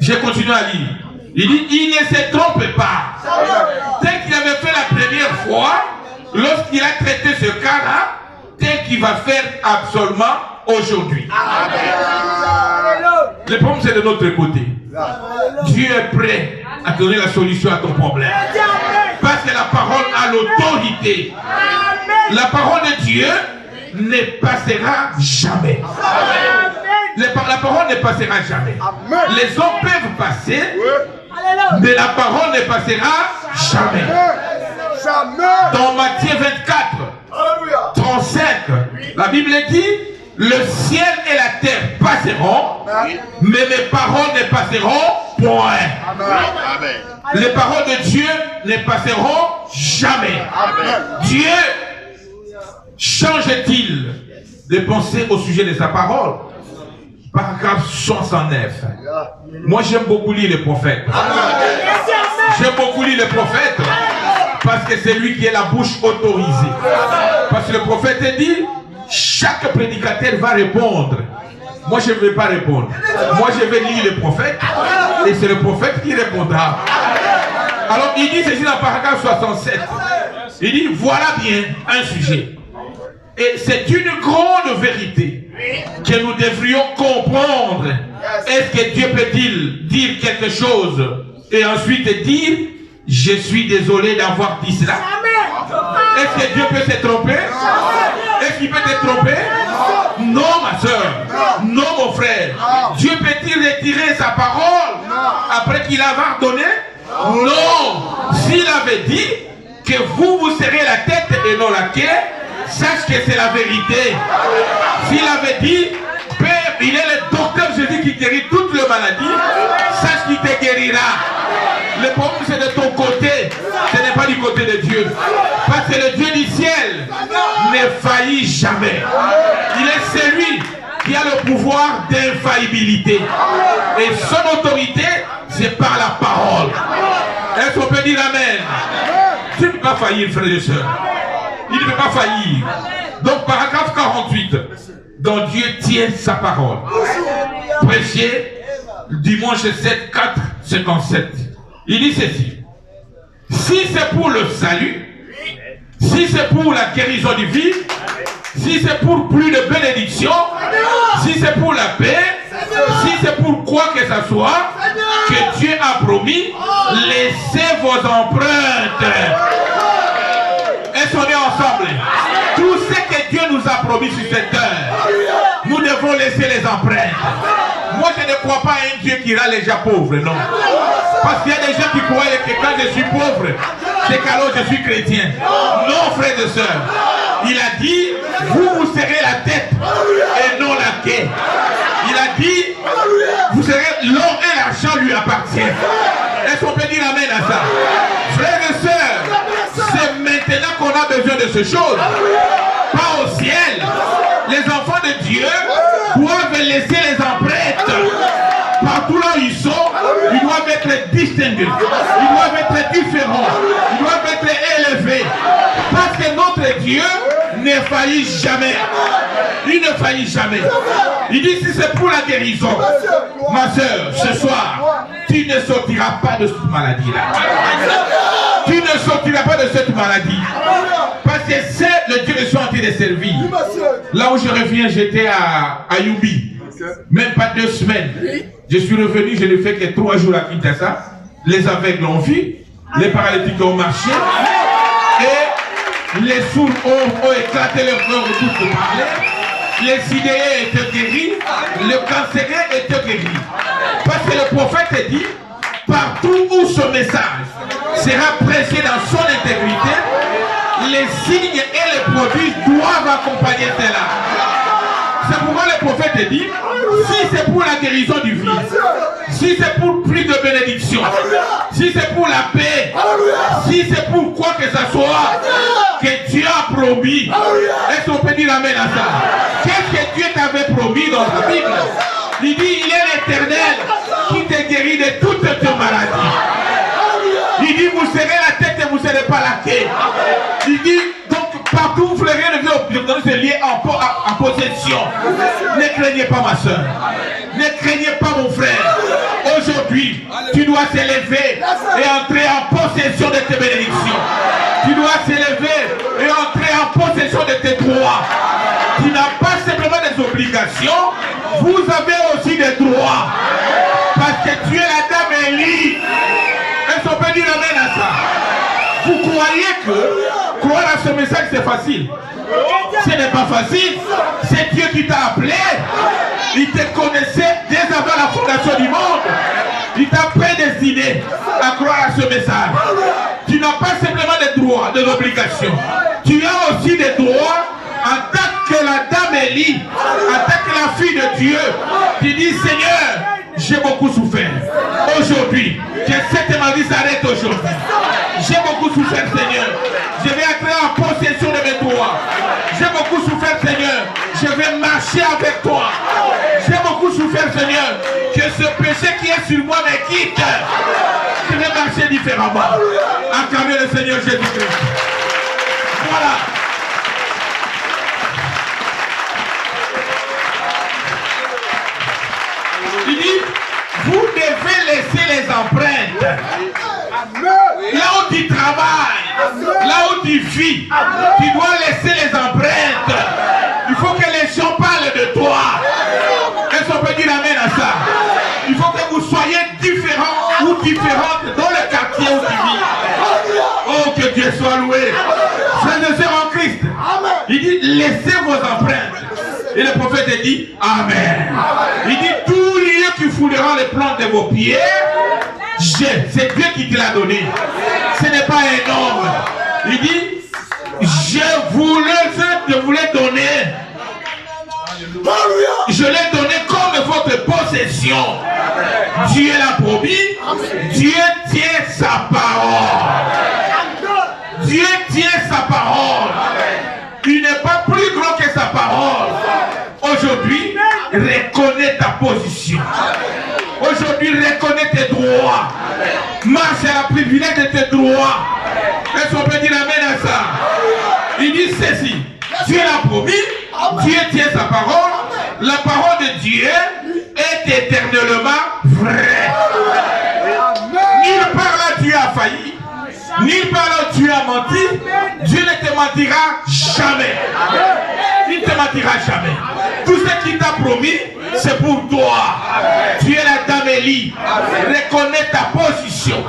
Je continue à lire. Il dit, il ne se trompe pas. Tel qu'il avait fait la première fois, lorsqu'il a traité ce cas-là, tel qu'il va faire absolument aujourd'hui. Le problème, c'est de notre côté. Dieu est prêt à donner la solution à ton problème. Parce que la parole a l'autorité. La parole de Dieu ne passera jamais. La parole ne passera jamais. Les hommes peuvent passer, mais la parole ne passera jamais. Dans Matthieu 24, 35, la Bible dit, le ciel et la terre passeront, mais mes paroles ne passeront point. Les paroles de Dieu ne passeront jamais. Dieu change-t-il de penser au sujet de sa parole? Paragraphe 69. Moi j'aime beaucoup lire les prophètes. J'aime beaucoup lire les prophètes parce que c'est lui qui est la bouche autorisée. Parce que le prophète dit, chaque prédicateur va répondre. Moi je ne vais pas répondre. Moi je vais lire les prophètes et c'est le prophète qui répondra. Alors il dit ceci dans paragraphe 67. Il dit, voilà bien un sujet. Et c'est une grande vérité que nous devrions comprendre. Est-ce que Dieu peut-il dire quelque chose et ensuite dire, je suis désolé d'avoir dit cela? Est-ce que Dieu peut se tromper? Est-ce qu'il peut te tromper? Non, ma soeur. Non, mon frère. Dieu peut-il retirer sa parole après qu'il a donné? Non. S'il avait dit que vous serez la tête et non la queue, sache que c'est la vérité. S'il avait dit, Père, il est le docteur Jésus qui guérit toutes les maladies, sache qu'il te guérira. Le problème c'est de ton côté, ce n'est pas du côté de Dieu. Parce que le Dieu du ciel ne faillit jamais. Il est celui qui a le pouvoir d'infaillibilité. Et son autorité, c'est par la parole. Est-ce qu'on peut dire amen? Tu ne peux pas faillir, frères et sœurs. Il ne peut pas faillir. Donc, paragraphe 48, dont Dieu tient sa parole. Prêché dimanche 7, 4, 57. Il dit ceci. Si c'est pour le salut, si c'est pour la guérison divine, si c'est pour plus de bénédiction, si c'est pour la paix, si c'est pour quoi que ce soit, que Dieu a promis, laissez vos empreintes. Est-ce qu'on est ensemble? Tout ce que Dieu nous a promis sur cette terre, nous devons laisser les empreintes. Moi, je ne crois pas à un Dieu qui rend les gens pauvres, non. Parce qu'il y a des gens qui croient que quand je suis pauvre, c'est qu'alors je suis chrétien. Non, frères et sœurs. Il a dit, vous serez la tête et non la queue. Il a dit, vous serez l'or et l'argent lui appartient. Est-ce qu'on peut dire amen à ça? Frères et sœurs, c'est maintenant qu'on a besoin de ces choses. Pas au ciel. Les enfants de Dieu doivent laisser les empreintes partout là où ils sont, ils doivent être distingués. Ils doivent être différents. Ils doivent être élevés. Parce que notre Dieu ne faillit jamais. Il ne faillit jamais. Il dit si c'est pour la guérison, ma soeur, ce soir, tu ne sortiras pas de cette maladie-là. Tu ne sortiras pas de cette maladie. Parce que c'est le Dieu que je suis en train de servir. Là où je reviens, j'étais à Youbi. Même pas 2 semaines. Je suis revenu, je n'ai fait que 3 jours à Kinshasa. Les aveugles ont vu, les paralytiques ont marché. Et les sourds ont éclaté leur bouche de parler. Les sidérés étaient guéris. Le cancéré était guéri. Parce que le prophète dit, partout où ce message sera prêché dans son intégrité, les signes et les produits doivent accompagner cela. C'est pourquoi le prophète dit, si c'est pour la guérison du vice, si c'est pour plus de bénédiction, si c'est pour la paix, si c'est pour quoi que ce soit que Dieu a promis, est-ce qu'on peut dire amen à ça? Qu'est-ce que Dieu t'avait promis dans la Bible? Il dit, il est l'Éternel qui te guérit de toutes tes maladies. Il dit, vous serez la tête et vous ne serez pas la queue. Il dit, donc partout vous ferez le vieux, c'est lié en possession. Ne craignez pas ma soeur. Ne craignez pas mon frère. Aujourd'hui, tu dois s'élever et entrer en possession de tes bénédictions. Tu dois s'élever et entrer en possession de tes droits. Tu n'as pas simplement des obligations, vous avez aussi des droits. Parce que tu es la dame Élie. Est-ce qu'on peut dire amen à ça? Vous croyez que croire à ce message c'est facile? Ce n'est pas facile. C'est Dieu qui t'a appelé. Il te connaissait dès avant la fondation du monde. Il t'a prédestiné à croire à ce message. Tu n'as pas simplement des droits, des obligations. Tu as aussi des droits en tant que la dame Élie, en tant que la fille de Dieu. Tu dis Seigneur, j'ai beaucoup souffert. Aujourd'hui, que cette maladie s'arrête aujourd'hui. J'ai beaucoup souffert, Seigneur. Je vais entrer en possession de mes droits. J'ai beaucoup souffert, Seigneur. Je vais marcher avec toi. J'ai beaucoup souffert, Seigneur. Que ce péché qui est sur moi me quitte. Je vais marcher différemment. Acclamez le Seigneur Jésus-Christ. Voilà. Il dit, vous devez laisser les empreintes. Là où tu travailles, là où tu vis, tu dois laisser les empreintes. Il faut que les gens parlent de toi. Est-ce qu'on peut dire amen à ça? Il faut que vous soyez différents ou différentes dans le quartier où tu vis. Oh, que Dieu soit loué. Frères et sœurs en Christ, il dit, laissez vos empreintes. Et le prophète dit, amen. Il dit, tout lieu qui foulera les plantes de vos pieds, c'est Dieu qui te l'a donné. Ce n'est pas un homme. Il dit, je vous l'ai donné. Je l'ai donné comme votre possession. Dieu l'a promis. Dieu tient sa parole. Dieu tient sa parole. Il n'est pas plus grand que sa parole. Aujourd'hui, reconnais ta position. Aujourd'hui, reconnais tes droits. Marche à la privilège de tes droits. Est-ce qu'on peut dire amen à ça? Il dit ceci. Dieu l'a promis. Dieu tient sa parole. La parole de Dieu est éternellement vraie. Nulle part là Dieu a failli. Nulle part là Dieu a menti. Dieu ne te mentira jamais. Il ne te mentira jamais. Tout ce qu'il t'a promis, c'est pour toi. Tu es la dame Élie. Reconnais ta position.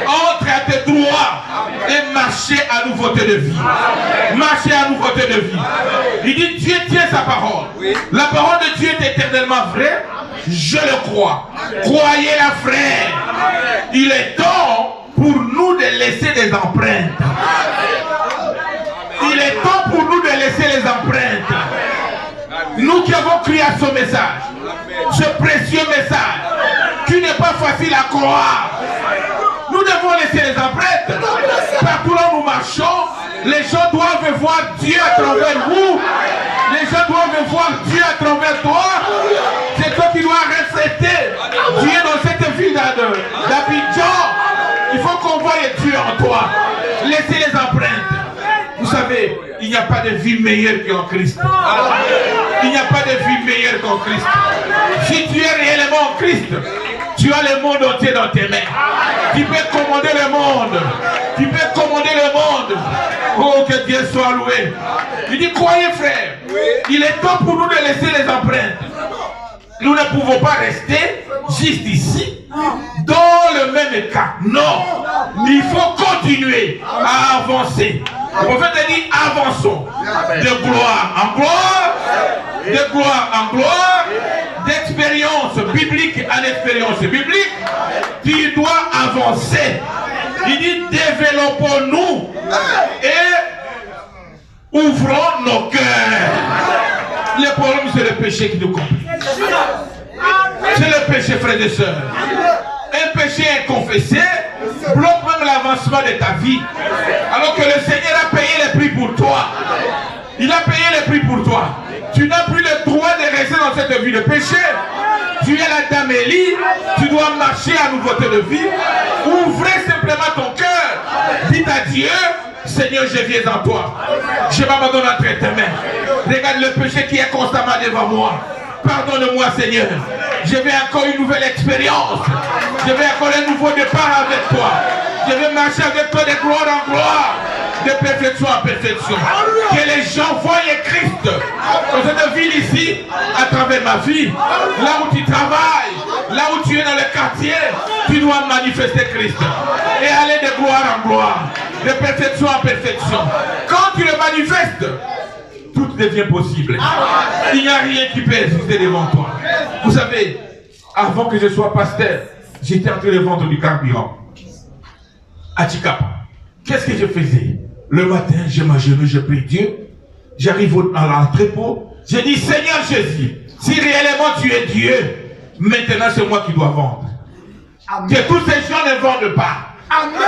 Entre à tes droits et marchez à nouveauté de vie. Marchez à nouveauté de vie. Il dit Dieu tient sa parole. La parole de Dieu est éternellement vraie. Je le crois. Croyez-la, frère. Il est temps pour nous de laisser des empreintes. Il est temps pour nous de laisser les empreintes. Nous qui avons crié à ce message, ce précieux message, qui n'est pas facile à croire. Nous devons laisser les empreintes. Partout là où nous marchons, les gens doivent voir Dieu à travers vous. Les gens doivent voir Dieu à travers toi. C'est toi qui dois refléter Dieu d'Abidjan. Il faut qu'on voie Dieu en toi. Laissez les empreintes. Vous savez, il n'y a pas de vie meilleure qu'en Christ. Il n'y a pas de vie meilleure qu'en Christ. Si tu es réellement en Christ, tu as le monde entier dans tes mains. Tu peux commander le monde. Tu peux commander le monde. Oh, que Dieu soit loué. Il dit, croyez frère, il est temps pour nous de laisser les empreintes. Nous ne pouvons pas rester juste ici, dans le même cas. Non, il faut continuer à avancer. Le prophète a dit, avançons de gloire en gloire, de gloire en gloire, d'expérience biblique en expérience biblique. Tu dois avancer. Il dit, développons-nous et ouvrons nos cœurs. Le problème, c'est le péché qui nous complique. C'est le péché, frères et sœurs. Un péché inconfessé bloque même l'avancement de ta vie. Alors que le Seigneur a payé le prix pour toi. Il a payé le prix pour toi. Tu n'as plus le droit de rester dans cette vie de péché. Tu es la dame Élie. Tu dois marcher à nouveauté de vie. Ouvrez simplement ton cœur. Dites à Dieu, Seigneur, je viens en toi. Je m'abandonne entre tes mains. Regarde le péché qui est constamment devant moi. Pardonne-moi, Seigneur. Je veux encore une nouvelle expérience. Je veux encore un nouveau départ avec toi. Je veux marcher avec toi de gloire en gloire, de perfection en perfection. Que les gens voient Christ dans cette ville ici, à travers ma vie. Là où tu travailles, là où tu es dans le quartier, tu dois manifester Christ. Et aller de gloire en gloire, de perfection en perfection. Quand tu le manifestes, tout devient possible. Il n'y a rien qui peut exister devant toi. Vous savez, avant que je sois pasteur, j'étais en train de vendre du carburant à Chikapa. Qu'est-ce que je faisais? Le matin, je m'agenouille, je prie Dieu. J'arrive dans l'entrepôt. Je dis, Seigneur Jésus, si réellement tu es Dieu, maintenant c'est moi qui dois vendre. Amen. Que tous ces gens ne vendent pas. Amen.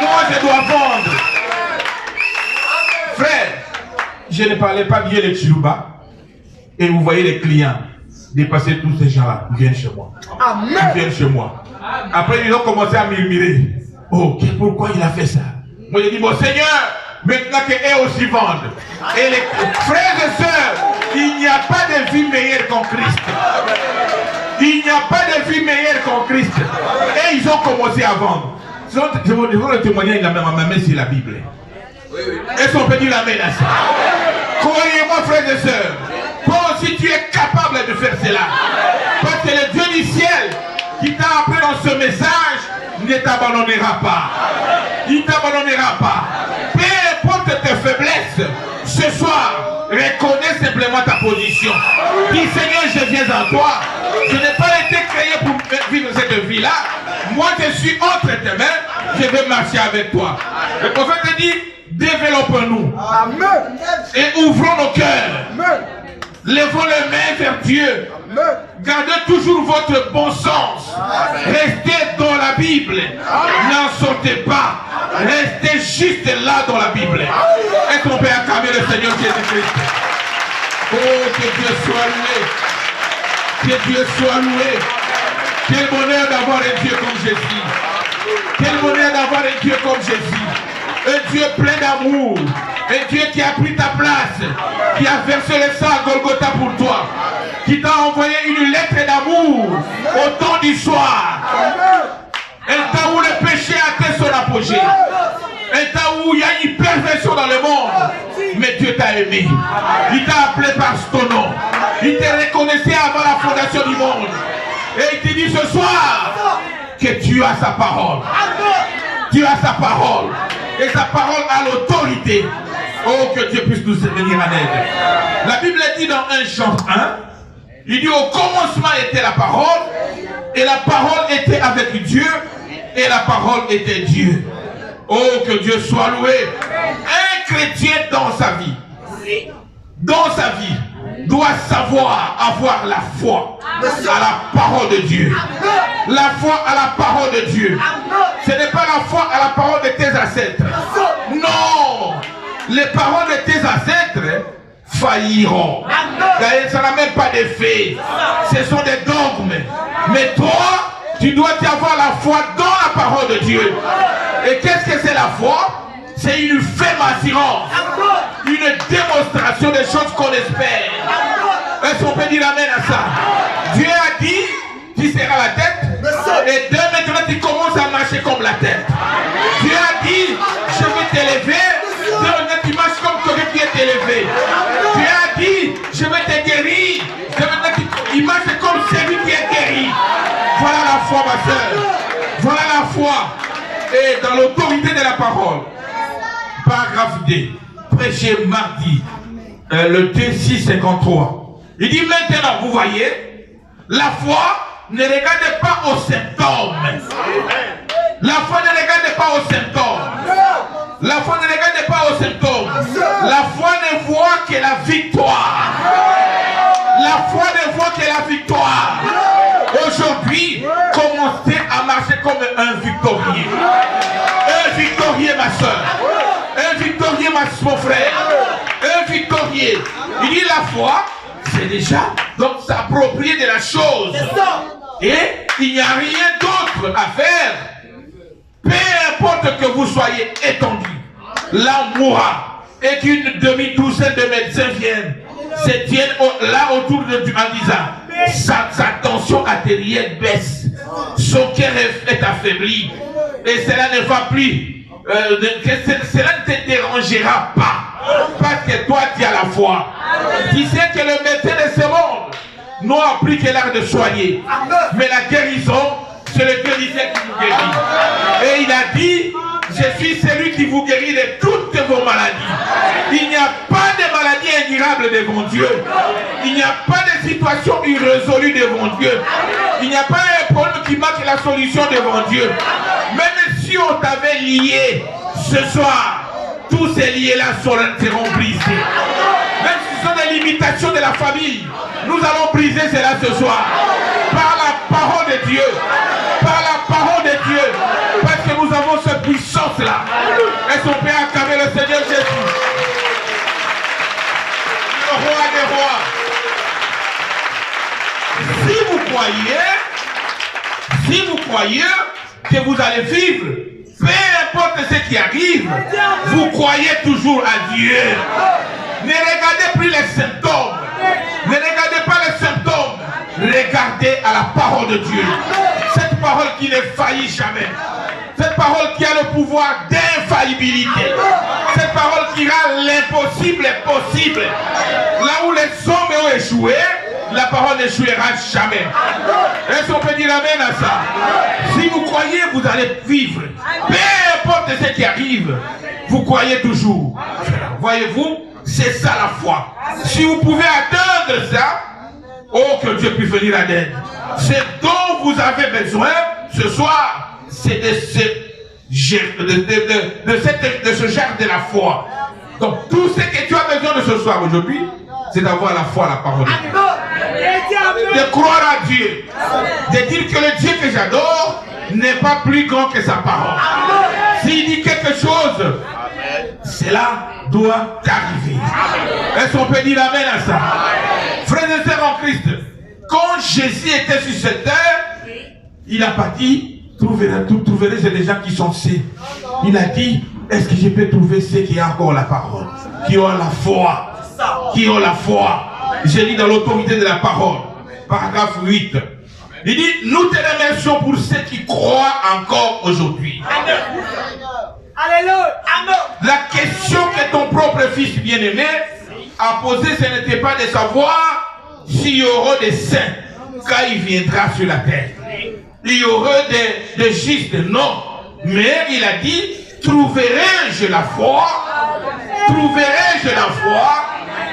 Moi, je dois vendre. Frère, je ne parlais pas bien de Chiluba. Et vous voyez les clients dépasser tous ces gens-là. Ils viennent chez moi. Amen. Ils viennent chez moi. Après, ils ont commencé à murmurer. Oh, pourquoi il a fait ça? Moi, j'ai dit, bon Seigneur, maintenant qu'eux aussi vendent. Et les frères et sœurs, il n'y a pas de vie meilleure qu'en Christ. Il n'y a pas de vie meilleure qu'en Christ. Et ils ont commencé à vendre. Je vous le témoigner, il a même ma main sur la Bible. Est-ce qu'on peut dire la menace? Croyez-moi, frères et sœurs, toi aussi tu es capable de faire cela. Parce que le Dieu du ciel qui t'a appelé dans ce message ne t'abandonnera pas. Il ne t'abandonnera pas. Peu importe tes faiblesses, ce soir, reconnais simplement ta position. Dis Seigneur, je viens en toi. Je n'ai pas été créé pour vivre cette vie-là. Moi, je suis entre tes mains. Je vais marcher avec toi. Le prophète dit, développons-nous. Amen. Et ouvrons nos cœurs. Amen. Levons les mains vers Dieu. Amen. Gardez toujours votre bon sens. Amen. Restez dans la Bible. N'en sortez pas. Restez juste là dans la Bible. Est-ce qu'on peut acclamer le Seigneur Jésus-Christ? Oh, que Dieu soit loué. Que Dieu soit loué. Quel bonheur d'avoir un Dieu comme Jésus. Quel bonheur d'avoir un Dieu comme Jésus. Un Dieu plein d'amour. Un Dieu qui a pris ta place. Qui a versé le sang à Golgotha pour toi. Qui t'a envoyé une lettre d'amour au temps du soir. Un temps où le péché a atteint son apogée. Un temps où il y a une perversion dans le monde. Mais Dieu t'a aimé. Il t'a appelé par ton nom. Il te reconnaissait avant la fondation du monde. Et il te dit ce soir que tu as sa parole. Tu as sa parole. Et sa parole a l'autorité. Oh, que Dieu puisse nous venir en aide. La Bible dit dans 1 Jean 1, il dit au commencement était la parole, et la parole était avec Dieu, et la parole était Dieu. Oh, que Dieu soit loué. Un chrétien dans sa vie, doit savoir avoir la foi à la parole de Dieu. La foi à la parole de Dieu. Ce n'est pas la foi à la parole de tes ancêtres. Non. Les paroles de tes ancêtres failliront. Ça n'a même pas d'effet. Ce sont des dogmes. Mais toi, tu dois y avoir la foi dans la parole de Dieu. Et qu'est-ce que c'est la foi? C'est une ferme assurance, une démonstration des choses qu'on espère. Est-ce qu'on peut dire amen à ça? Dieu a dit, tu seras la tête, et dès maintenant tu commences à marcher comme la tête. Dieu a dit, je vais t'élever, dès maintenant tu marches comme tu aurais pu être élevé. Dieu a dit, je vais te guérir, dès maintenant tu marches comme celui qui est guéri. Voilà la foi, ma soeur. Voilà la foi. Et dans l'autorité de la parole, paragraphe D, prêché mardi, le 2-6-53. Il dit maintenant, vous voyez, la foi ne regarde pas aux symptômes. La foi ne regarde pas aux symptômes. La foi ne regarde pas aux symptômes. La foi ne voit que la victoire. La foi ne voit que la victoire. Aujourd'hui, commencez à marcher comme un victorieux. Un victorieux, ma soeur. Un victorieux, mon frère. Un victorieux. Il dit la foi, c'est déjà donc s'approprier de la chose. Et il n'y a rien d'autre à faire. Peu importe que vous soyez étendu, l'homme mourra. Et qu'une demi-douzaine de médecins viennent, se tiennent là autour de Dieu en disant sa tension artérielle baisse, son cœur est affaibli, et cela ne va plus, cela ne te dérangera pas, parce que toi tu as la foi. Tu sais que le médecin de ce monde n'a appris que l'art de soigner, mais la guérison, c'est le guérisseur qui vous guérit. Et il a dit, je suis celui qui vous guérit de toutes vos maladies. Il n'y a pas de maladie incurable devant Dieu. Il n'y a pas de situation irrésolue devant Dieu. Il n'y a pas un problème qui marque la solution devant Dieu. Même si on t'avait lié ce soir, tous ces liés-là seront brisés. Même si ce sont des limitations de la famille, nous allons briser cela ce soir. Par la parole de Dieu. Par la parole de Dieu. Parce que nous avons cette puissance-là. Est-ce qu'on peut acclamer le Seigneur Jésus? Le roi des rois. Si vous croyez que vous allez vivre, peu importe ce qui arrive, vous croyez toujours à Dieu. Ne regardez plus les symptômes. Ne regardez pas les symptômes. Regardez à la parole de Dieu. Cette parole qui ne faillit jamais. Cette parole qui a le pouvoir d'infaillibilité. Cette parole qui rend l'impossible possible. Là où les hommes ont échoué, la parole n'échouera jamais. Est-ce qu'on peut dire amen à ça? Si vous croyez, vous allez vivre. Peu importe ce qui arrive, vous croyez toujours. Voyez-vous, c'est ça la foi. Si vous pouvez atteindre ça, oh, que Dieu puisse venir à l'aide. Ce dont vous avez besoin ce soir, c'est de ce genre de la foi. Donc, tout ce que tu as besoin de ce soir aujourd'hui, c'est d'avoir la foi à la parole de Dieu. De croire à Dieu. De dire que le Dieu que j'adore n'est pas plus grand que sa parole. S'il dit quelque chose, cela doit arriver. Est-ce qu'on peut dire amen à ça? Frères et sœurs en Christ, quand Jésus était sur cette terre, il n'a pas dit, trouverez des gens qui sont sains. Il a dit, est-ce que je peux trouver ceux qui ont encore la parole, qui ont la foi, qui ont la foi. J'ai dit dans l'autorité de la parole, paragraphe 8. Il dit, nous te remercions pour ceux qui croient encore aujourd'hui.
Alléluia.
La question que ton propre fils bien-aimé a posée, ce n'était pas de savoir s'il y aura des saints quand il viendra sur la terre. Il y aura des justes, non. Mais il a dit, trouverai-je la foi? Trouverai-je la foi?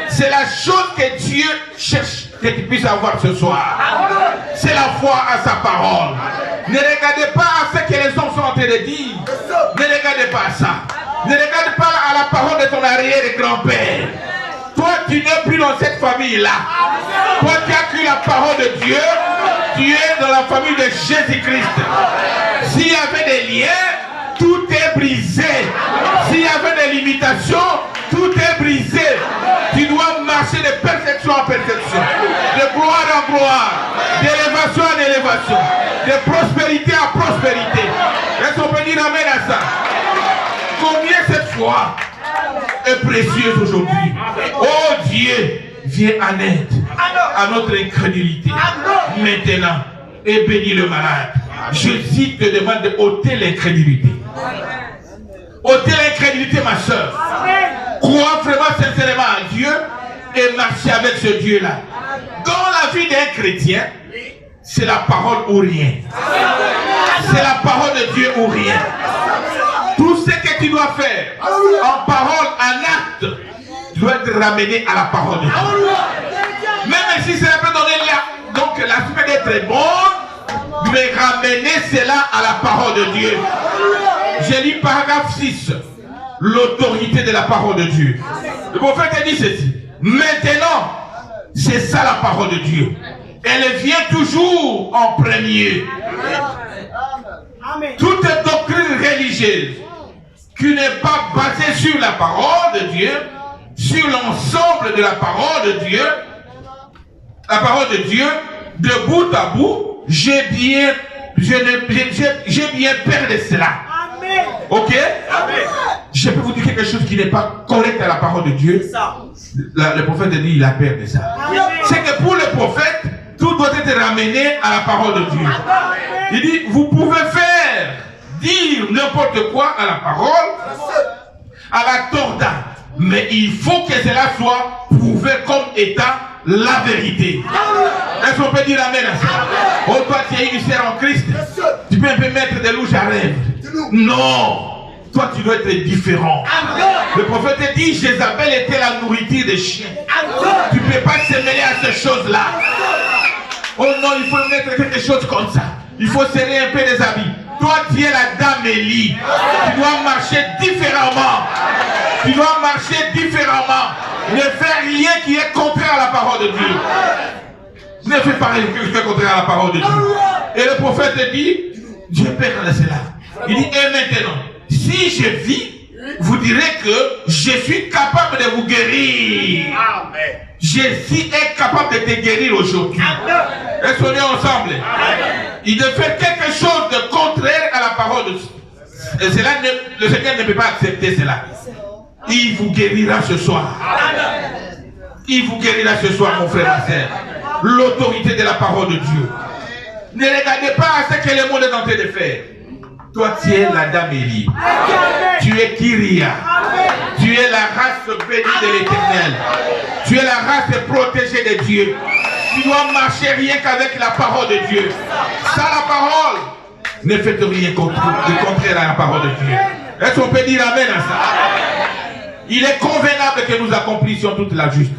C'est la chose que Dieu cherche que tu puisses avoir ce soir. C'est la foi à sa parole. Ne regardez pas à ce que les hommes sont en train de dire. Ne regardez pas à ça. Ne regarde pas à la parole de ton arrière-grand-père. Toi, tu n'es plus dans cette famille-là. Toi, tu as cru la parole de Dieu. Tu es dans la famille de Jésus-Christ. S'il y avait des liens, tout est brisé. S'il y avait des limitations, tout est brisé. Tu dois marcher perfection en perfection, de gloire en gloire, d'élévation en élévation, de prospérité en prospérité. Est-ce qu'on peut dire amen à ça? Combien cette foi est précieuse aujourd'hui? Oh Dieu, viens en aide à notre incrédulité maintenant et bénis le malade. Je te demande de ôter l'incrédulité. Ôtez l'incrédulité, ma soeur. Crois vraiment sincèrement à Dieu et marcher avec ce Dieu-là. Dans la vie d'un chrétien, c'est la parole ou rien. C'est la parole de Dieu ou rien. Tout ce que tu dois faire, en parole, en acte, doit être ramené à la parole de Dieu. Même si cela peut donner donc l'aspect d'être bon, mais ramener cela à la parole de Dieu. J'ai lu paragraphe 6, l'autorité de la parole de Dieu. Le prophète a dit ceci. Maintenant, c'est ça la parole de Dieu. Elle vient toujours en premier. Toute doctrine religieuse qui n'est pas basée sur la parole de Dieu, sur l'ensemble de la parole de Dieu, de bout à bout, j'ai bien peur de cela. Ok? Je peux vous dire quelque chose qui n'est pas correct à la parole de Dieu. Le prophète dit il a peur de ça. C'est que pour le prophète, tout doit être ramené à la parole de Dieu. Il dit, vous pouvez dire n'importe quoi à la parole, à la torda, mais il faut que cela soit prouvé comme étant la vérité. Est-ce qu'on peut dire amen à ça? Oh, toi, tu es initié en Christ. Tu peux un peu mettre des louches à rêve. Non. Toi, tu dois être différent. Le prophète dit, Jézabel était la nourriture des chiens. Tu ne peux pas se mêler à ces choses-là. Oh non, il faut mettre quelque chose comme ça. Il faut serrer un peu les habits. Toi, tu es la dame Élie. Tu dois marcher différemment. Tu dois marcher différemment. Ne fais rien qui est contraire à la parole de Dieu. Ne fais pas rien qui est contraire à la parole de Dieu. Et le prophète dit, Dieu perd de cela. Il dit, et maintenant, si je vis, vous direz que je suis capable de vous guérir. Je suis capable de te guérir aujourd'hui. Est-ce qu'on est ensemble? Il doit faire quelque chose de contraire à la parole de Dieu. Et cela, le Seigneur ne peut pas accepter cela. Il vous guérira ce soir. Il vous guérira ce soir, mon frère, ma soeur. L'autorité de la parole de Dieu. Ne regardez pas à ce que le monde est en train de faire. Toi, tu es la dame Élie. Tu es Kyria. Tu es la race bénie de l'Éternel. Tu es la race protégée de Dieu. Tu dois marcher rien qu'avec la parole de Dieu. Ça, la parole, ne faites rien de contraire à la parole de Dieu. Est-ce qu'on peut dire amen à ça? Il est convenable que nous accomplissions toute la justice.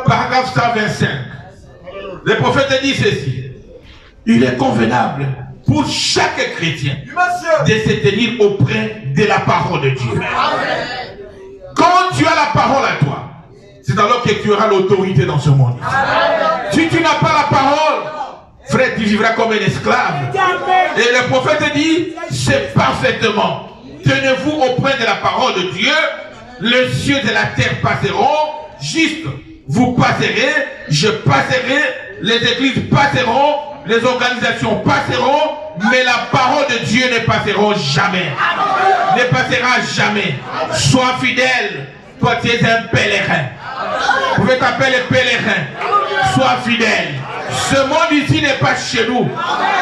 Paragraphe 125. Le prophète dit ceci. Il est convenable pour chaque chrétien de se tenir auprès de la parole de Dieu. Quand tu as la parole à toi, c'est alors que tu auras l'autorité dans ce monde. Si tu n'as pas la parole, frère, tu vivras comme un esclave. Et le prophète dit, c'est parfaitement. Tenez-vous auprès de la parole de Dieu. Les cieux de la terre passeront. Juste, vous passerez, je passerai, les églises passeront, les organisations passeront, mais la parole de Dieu ne passera jamais. Ne passera jamais. Sois fidèle. Toi, tu es un pèlerin. Vous pouvez t'appeler pèlerin. Sois fidèle. Ce monde ici n'est pas chez nous.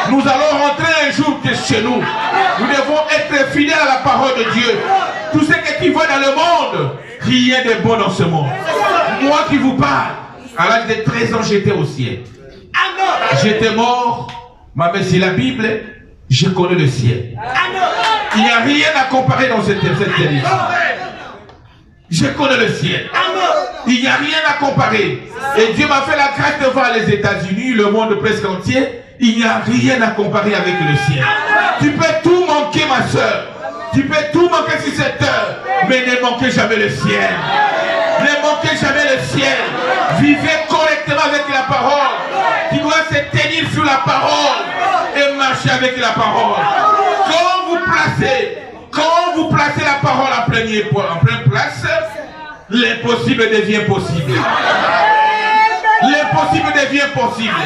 Nous allons rentrer un jour chez nous. Nous devons être fidèles à la parole de Dieu. Tout ce que tu vois dans le monde, rien de bon dans ce monde. Moi qui vous parle, à l'âge de 13 ans, j'étais au ciel. J'étais mort, mais c'est la Bible, je connais le ciel. Il n'y a rien à comparer dans cette télévision. Je connais le ciel. Il n'y a rien à comparer. Et Dieu m'a fait la grâce de voir les États-Unis, le monde presque entier. Il n'y a rien à comparer avec le ciel. Tu peux tout manquer, ma soeur. Tu peux tout manquer sur cette heure. Mais ne manquez jamais le ciel. Ne manquez jamais le ciel. Vivez correctement avec la parole. Tu dois se tenir sur la parole et marcher avec la parole. Quand vous placez la parole en pleine place, l'impossible devient possible. L'impossible devient possible.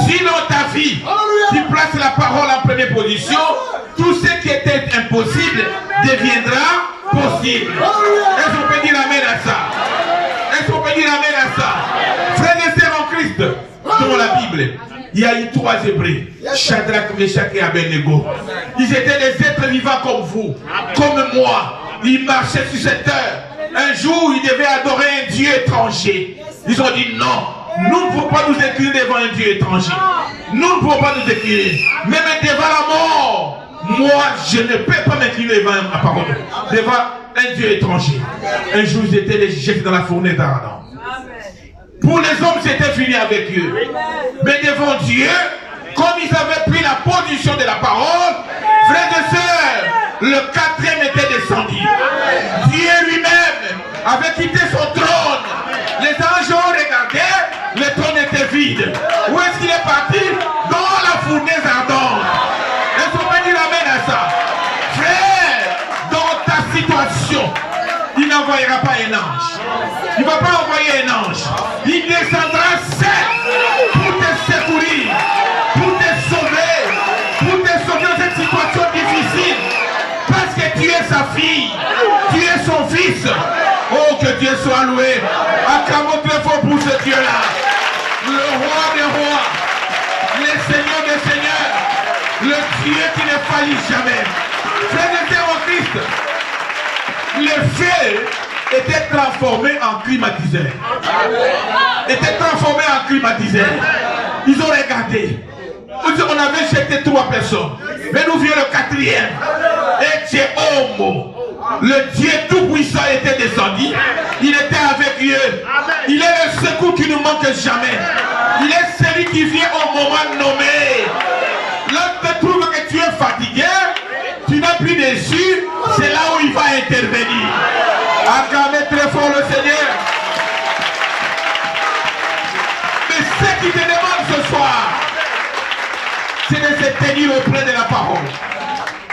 Si dans ta vie, tu places la parole en première position, tout ce qui était impossible deviendra possible. Est-ce qu'on peut dire amen à ça? Est-ce qu'on peut dire amen à ça? Frères et sœurs en Christ, dans la Bible, il y a eu 3 Hébreux, Shadrach, Meshach et Abednego. Ils étaient des êtres vivants comme vous, comme moi. Ils marchaient sur cette terre. Un jour, ils devaient adorer un Dieu étranger. Ils ont dit non, nous ne pouvons pas nous incliner devant un Dieu étranger. Nous ne pouvons pas nous incliner. Même devant la mort, moi, je ne peux pas m'incliner devant la parole, devant un Dieu étranger. Un jour, ils étaient jetés dans la fournaise ardente. Pour les hommes, c'était fini avec eux. Mais devant Dieu, comme ils avaient pris la position de la parole, frères et sœurs, le 4e était descendu. Dieu lui-même avait quitté son trône. Les anges ont regardé, le trône était vide. Où est-ce qu'il est parti? Dans la fournaise ardente. Est-ce qu'on peut dire amen à ça? Frère, dans ta situation, il n'envoyera pas un ange. Il ne va pas envoyer un ange. Il descendra seul pour te secourir, pour te sauver dans cette situation difficile. Parce que tu es sa fille, tu es son fils. Oh, que Dieu soit loué. Acclamons très fort pour ce Dieu-là. Le roi des rois, le Seigneur des seigneurs, le Dieu qui ne faillit jamais. Frères et sœurs en Christ, le feu était transformé en climatiseur. Était transformé en climatiseur. Ils ont regardé. On avait jeté 3 personnes. Mais nous vient le 4e. Et Jéhomo, le Dieu tout-puissant était descendu. Il était avec eux. Il est le secours qui nous manque jamais. Il est celui qui vient au moment nommé. Lorsque tu trouves que tu es fatigué, tu n'as plus dessus, c'est là où il va intervenir. Acclamez très fort le Seigneur. Mais ce qui te demande ce soir, c'est de se tenir auprès de la parole.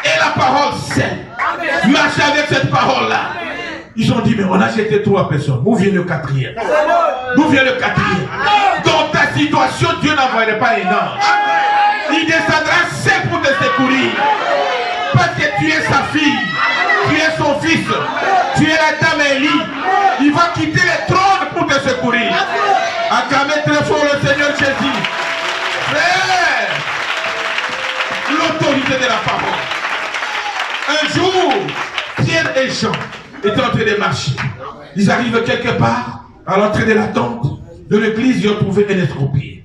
Et la parole seule. Marcher avec cette parole-là. Ils ont dit, mais on a jeté 3 personnes. Où vient le 4e? D'où vient le 4e? Dans ta situation, Dieu n'envoierait pas un ange. Il descendra seul pour te secourir. Parce que tu es sa fille. Tu es son fils. Tu es la dame Élie. Il va quitter le trône pour te secourir. Acclamez très fort le Seigneur Jésus. Frère, l'autorité de la parole. Un jour, Pierre et Jean étaient en train de marcher. Ils arrivent quelque part, à l'entrée de la tente de l'église, ils ont trouvé un estropié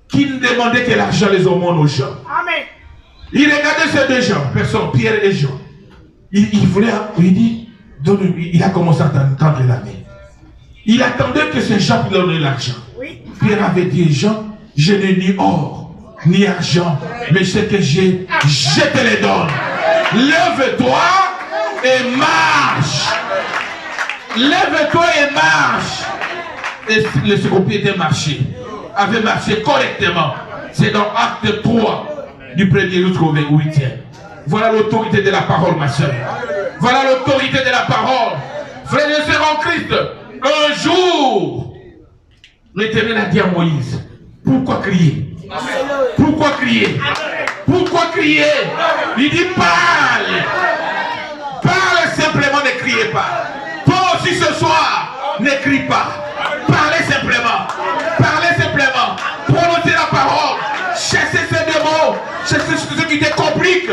qui ne demandait que l'argent, les aumônes aux gens. Amen. Il regardait ces 2 gens, personne, Pierre et Jean. Il voulait, il dit, il a commencé à tendre la main. Il attendait que ces gens lui donnent l'argent. Pierre avait dit, Jean, je n'ai ni or, ni argent, mais ce que j'ai, je te les donne. Lève-toi et marche. Lève-toi et marche. Et le secoupier était marché. Avait marché correctement. C'est dans Acte 3, du 1er jusqu'au 28e. Voilà l'autorité de la parole, ma soeur. Voilà l'autorité de la parole. Frères et sœurs en Christ, un jour, l'Éternel a dit à Moïse, pourquoi crier? Pourquoi crier? Pourquoi crier? Il dit parle. Parle simplement, ne criez pas. Toi aussi ce soir, ne crie pas. Parlez simplement. Parlez simplement. Prononcez la parole. Chassez ces démons. Chassez ce qui te complique.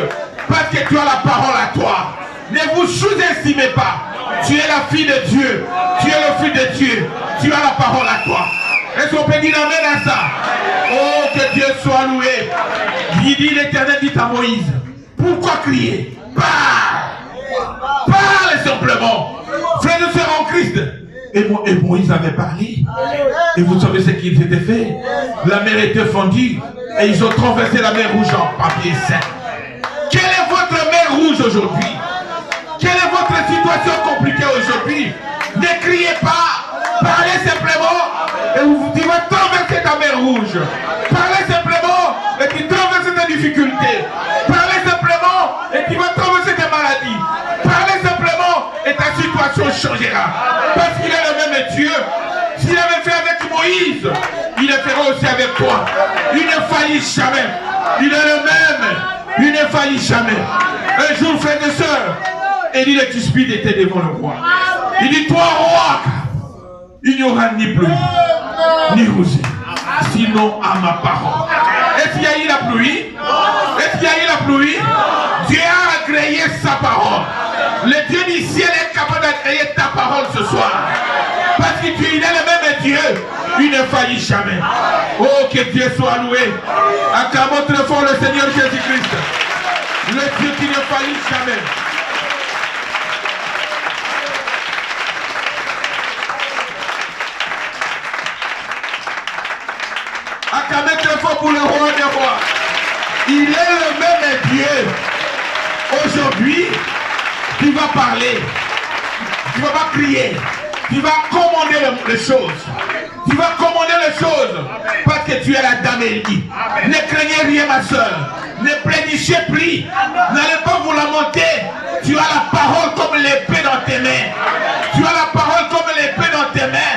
Parce que tu as la parole à toi. Ne vous sous-estimez pas. Tu es la fille de Dieu. Tu es le fils de Dieu. Tu as la parole à toi. Est-ce qu'on peut dire amen à ça? Oh, que Dieu soit loué. Il dit, l'Éternel dit à Moïse, pourquoi crier? Parle. Parle simplement. Frères et sœurs en Christ. Et Moïse avait parlé. Et vous savez ce qu'il s'était fait? La mer était fondue. Et ils ont traversé la mer rouge en papier sec. Quelle est votre mer rouge aujourd'hui? Quelle est votre situation compliquée aujourd'hui? Ne criez pas. Parlez simplement. Et vous devez traverser ta mer rouge. Parlez simplement. Et tu traverses tes difficultés. Parlez simplement. Et tu vas traverser tes maladies. Parlez simplement. Et ta situation change. changera. Parce qu'il est le même Dieu. S'il avait fait avec Moïse, il le fera aussi avec toi. Il ne faillit jamais. Il est le même. Il ne faillit jamais. Un jour, frères et sœurs, Élie le Tishbite était devant le roi. Il dit, toi, roi, il n'y aura ni pluie, ni rosée, sinon à ma parole. Est-ce qu'il y a eu la pluie? Est-ce qu'il y a eu la pluie? Dieu a agréé sa parole. Le Dieu du ciel est capable d'agréer ta parole ce soir. Parce que il est le même Dieu. Il ne faillit jamais. Oh, que Dieu soit loué. Acclamons très fort le Seigneur Jésus-Christ. Le Dieu qui ne faillit jamais. Acclamez très fort pour le roi des rois. Il est le même Dieu. Aujourd'hui, tu vas parler. Tu ne vas pas crier. Tu vas commander les choses. Tu vas commander les choses. Parce que tu es la dame Élie. Ne craignez rien, ma soeur. Ne prédichez plus. N'allez pas vous lamenter. Tu as la parole comme l'épée dans tes mains. Tu as la parole comme l'épée dans tes mains.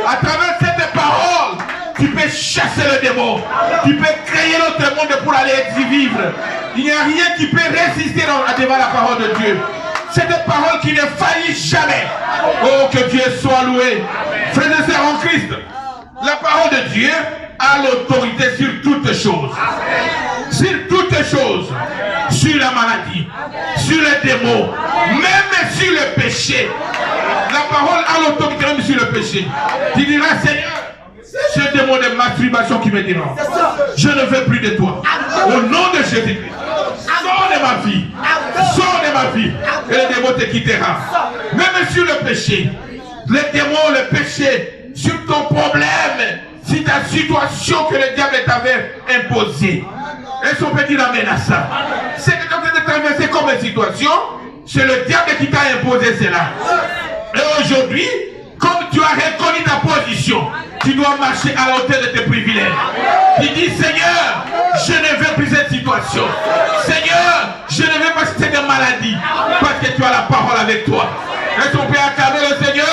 À travers cette parole, tu peux chasser le démon. Tu peux créer l'autre monde pour aller y vivre. Il n'y a rien qui peut résister devant la parole de Dieu. C'est une parole qui ne faillit jamais. Oh, que Dieu soit loué. Frères et sœurs en Christ, la parole de Dieu a l'autorité sur toutes choses. Sur toutes choses. Sur la maladie, sur les démons, même sur le péché. La parole a l'autorité même sur le péché. Tu diras, Seigneur, ce démon de masturbation qui me dérange, je ne veux plus de toi. Au nom de Jésus-Christ, sors de ma vie. Sors de ma vie. Et le démon te quittera. Même sur le péché, les démons, le péché, sur ton problème, sur ta situation que le diable t'avait imposée. Est-ce qu'on peut dire amen à ça? C'est que tu es en train de traverser comme une situation, c'est le diable qui t'a imposé cela. Et aujourd'hui, comme tu as reconnu ta position, tu dois marcher à la hauteur de tes privilèges. Tu dis, Seigneur, je ne veux plus cette situation. Seigneur, je ne veux pas cette maladie. Parce que tu as la parole avec toi. Est-ce qu'on peut acclamer le Seigneur?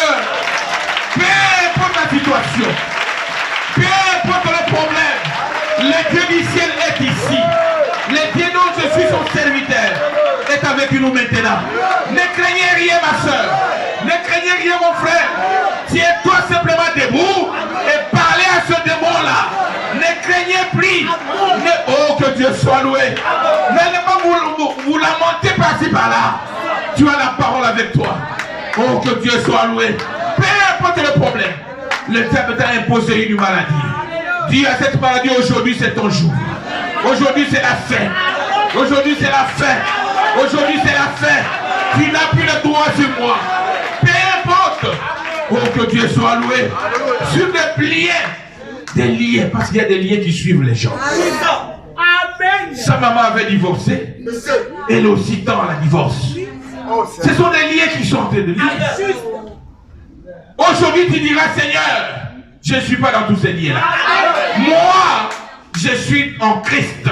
Peu importe la situation, peu importe le problème, le Dieu du ciel est ici. Le Dieu dont je suis son serviteur est avec nous maintenant. Ne craignez rien, ma soeur. Ne craignez rien, mon frère. Tiens-toi simplement debout et parlez à ce démon-là. Ne craignez plus. Oh, que Dieu soit loué. N'allez pas vous lamenter par-ci par-là. Tu as la parole avec toi. Oh, que Dieu soit loué. Peu importe le problème. Le diable t'a imposé une maladie. Dis à cette maladie, aujourd'hui c'est ton jour. Aujourd'hui c'est la fin. Aujourd'hui c'est la fin. Aujourd'hui c'est la fin. Tu n'as plus le droit sur moi. Peu importe. Oh, que Dieu soit loué. Sur des liens, parce qu'il y a des liens qui suivent les gens. Sa maman avait divorcé. Elle aussi tend à la divorce. Ce sont des liens qui sont en train de lier. Aujourd'hui tu diras, Seigneur, je ne suis pas dans tous ces liens-là. Moi, je suis en Christ.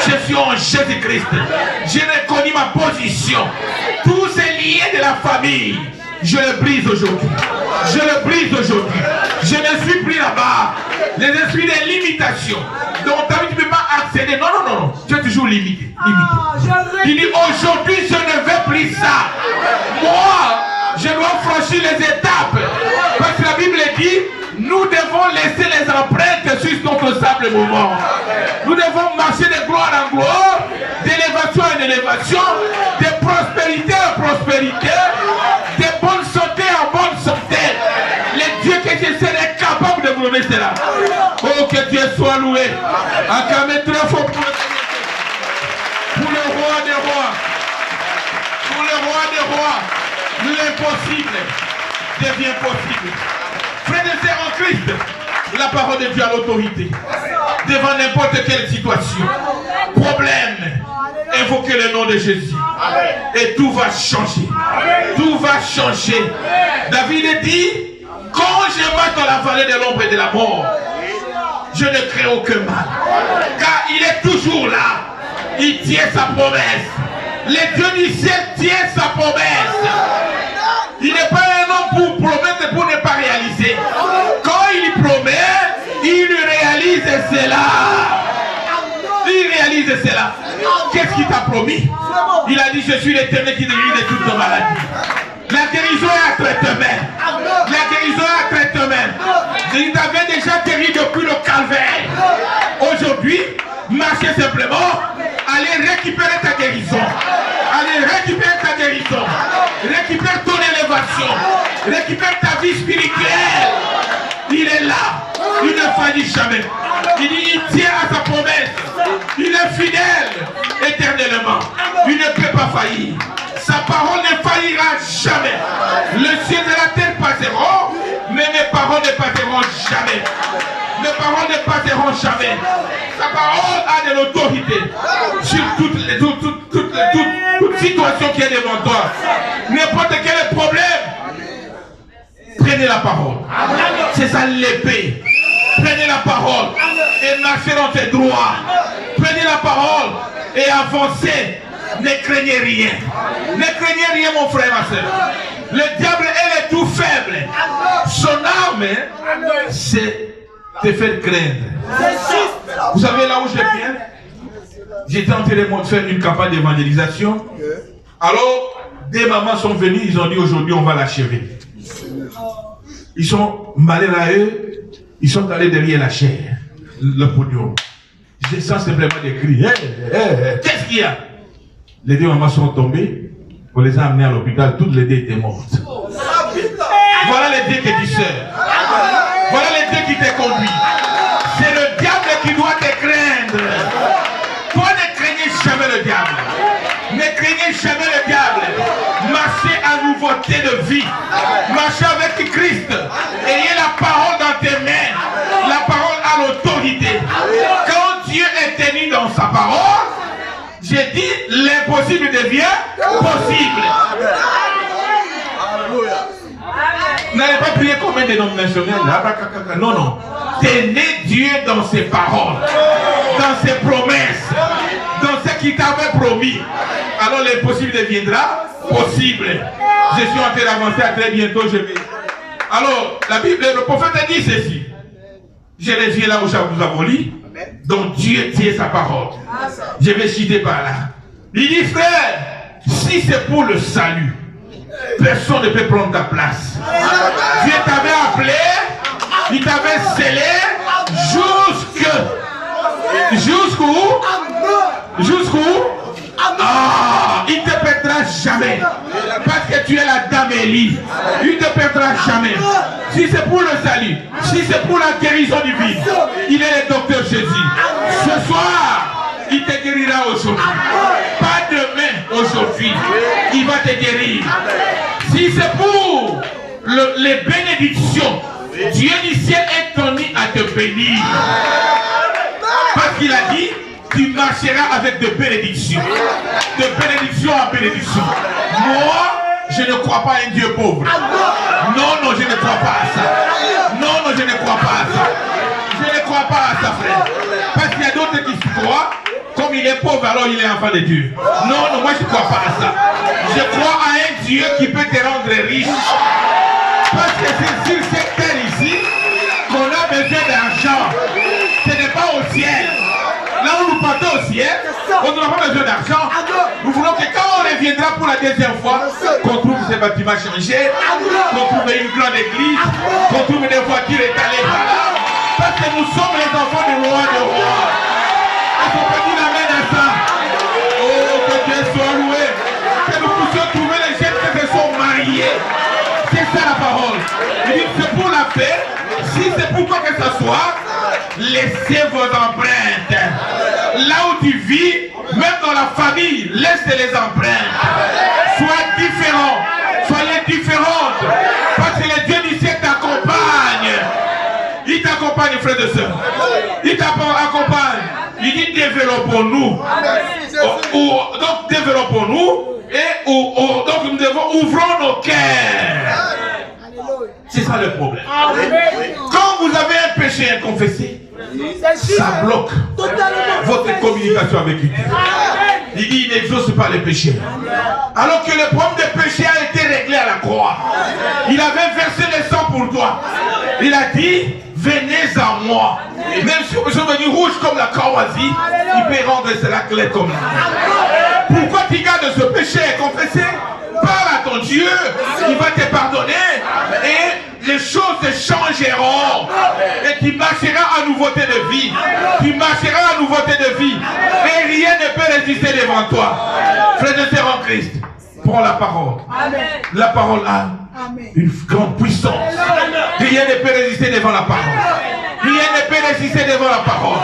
Je suis en Jésus-Christ. J'ai reconnu ma position. Tous ces liens de la famille, je les brise aujourd'hui. Je les brise aujourd'hui. Je ne suis plus là-bas. Les esprits de limitation. Donc, tu ne peux pas accéder. Non, non, non, non. Tu es toujours limité. Il dit, aujourd'hui, je ne veux plus ça. Moi, je dois franchir les étapes. Parce que la Bible dit, nous devons laisser les empreintes sur notre sable mouvant. Nous devons marcher de gloire en gloire, d'élévation en élévation, de prospérité en prospérité, de bonne santé en bonne santé. Le Dieu que je serai capable de vous donner cela. Oh, que Dieu soit loué. Acclamez très fort pour le roi des rois. Pour le roi des rois, l'impossible devient possible. Frères et sœurs en Christ, la parole de Dieu a l'autorité. Devant n'importe quelle situation, problème, invoquez le nom de Jésus. Et tout va changer. Tout va changer. David dit, quand je marche dans la vallée de l'ombre et de la mort, je ne crains aucun mal. Car il est toujours là. Il tient sa promesse. Le Dieu du ciel tient sa promesse. Il n'est pas un homme c'est cela. Qu'est-ce qu'il t'a promis? Il a dit, je suis l'Éternel qui guérit de toutes nos maladies. La guérison est entre tes mains. La guérison est entre tes mains. Il t'avait déjà guéri depuis le calvaire. Aujourd'hui, marchez simplement. Allez récupérer ta guérison. Allez récupérer ta guérison. Récupère ton élévation. Récupère ta vie spirituelle. Il est là. Il ne faillit jamais. Il dit, il tient à sa promesse. Il est fidèle éternellement. Il ne peut pas faillir. Sa parole ne faillira jamais. Le ciel et la terre passeront, mais mes paroles ne passeront jamais. Mes paroles ne passeront jamais. Sa parole a de l'autorité sur toute situation qui est devant toi. N'importe quel problème, prenez la parole. C'est ça l'épée. Prenez la parole et marchez dans tes droits. Prenez la parole et avancez. Ne craignez rien. Ne craignez rien, mon frère, ma soeur. Le diable, elle est tout faible. Son arme, c'est te faire craindre. Vous savez là où je viens? J'étais en train de faire une campagne d'évangélisation. Alors, des mamans sont venues, ils ont dit aujourd'hui on va l'achever. Ils sont malades à eux, ils sont allés derrière la chair, le podium. Je sens simplement des cris. Qu'est-ce qu'il y a? Les deux mamans sont tombées, on les a amenées à l'hôpital, toutes les deux étaient mortes. Voilà les deux qui te servent. Voilà les deux qui te conduisent. C'est le diable qui doit te craindre. Toi ne craignez jamais le diable. Ne craignez jamais le diable. Marchez à nouveauté de vie. Marchez avec Christ. Ayez la parole dans tes mains. La parole a l'autorité. Quand Dieu est tenu dans sa parole, j'ai dit l'impossible devient possible. N'allez pas prier comme un dénominationnel. Non, non. Tenez Dieu dans ses paroles, dans ses promesses, dans ce qu'il t'avait promis. Alors l'impossible deviendra possible. Je suis en train d'avancer, à très bientôt je vais. Alors, la Bible, le prophète a dit ceci. Je reviens là où nous avons lu. Donc Dieu tient sa parole. Je vais citer par là. Il dit, frère, si c'est pour le salut, personne ne peut prendre ta place. Dieu t'avait appelé, il t'avait scellé jusqu'où? Ah, il ne te perdra jamais. Parce que tu es la dame Élie. Il ne te perdra jamais. Si c'est pour le salut, si c'est pour la guérison divine, il est le docteur Jésus. Ce soir, il te guérira aujourd'hui. Pas demain, aujourd'hui. Il va te guérir. Si c'est pour les bénédictions, Dieu du ciel est tenu à te bénir. Parce qu'il a dit, tu marcheras avec de bénédictions. De bénédiction en bénédiction. Moi, je ne crois pas à un Dieu pauvre. Non, non, je ne crois pas à ça. Non, non, je ne crois pas à ça. Je ne crois pas à ça, frère. Parce qu'il y a d'autres qui se croient, comme il est pauvre, alors il est enfant de Dieu. Non, non, moi je ne crois pas à ça. Je crois à un Dieu qui peut te rendre riche. Parce que c'est sur cette terre ici qu'on a besoin d'argent. Ce n'est pas au ciel. Là où nous partons au ciel, on n'a pas besoin d'argent. Nous voulons que quand on reviendra pour la deuxième fois, qu'on trouve ces bâtiments changés, qu'on trouve une grande église, qu'on trouve des voitures étalées par là. Parce que nous sommes les enfants du roi de rois. Est-ce qu'on peut dire amen à ça? Oh, que Dieu soit loué. Que nous puissions trouver les jeunes qui se sont mariés. C'est ça la parole. Il dit c'est pour la paix. Si c'est pour quoi que ce soit, laissez vos empreintes. Là où tu vis, même dans la famille, laisse les empreintes. Sois différent. Soyez différentes. Parce que le Dieu du ciel t'accompagne. Il t'accompagne, frères et sœurs. Il t'accompagne. Il dit développons-nous. Donc développons-nous. Et donc nous devons ouvrons nos cœurs. C'est ça le problème. Quand vous avez un péché inconfessé, ça bloque votre communication avec Dieu. Il dit il n'exauce pas les péchés. Alors que le problème des péchés a été réglé à la croix. Il avait versé le sang pour toi. Il a dit venez à moi. Et même si vous êtes devenu rouge comme la Kawazi, il peut rendre cela clair comme la. Pourquoi tu gardes ce péché confessé? Parle à ton Dieu, il va te pardonner et les choses te changeront. Et tu marcheras en nouveauté de vie. Tu marcheras en nouveauté de vie. Et rien ne peut résister devant toi. Frère de sœur en Christ, prends la parole. La parole a une grande puissance. Rien ne peut résister devant la parole. Rien ne peut résister devant la parole.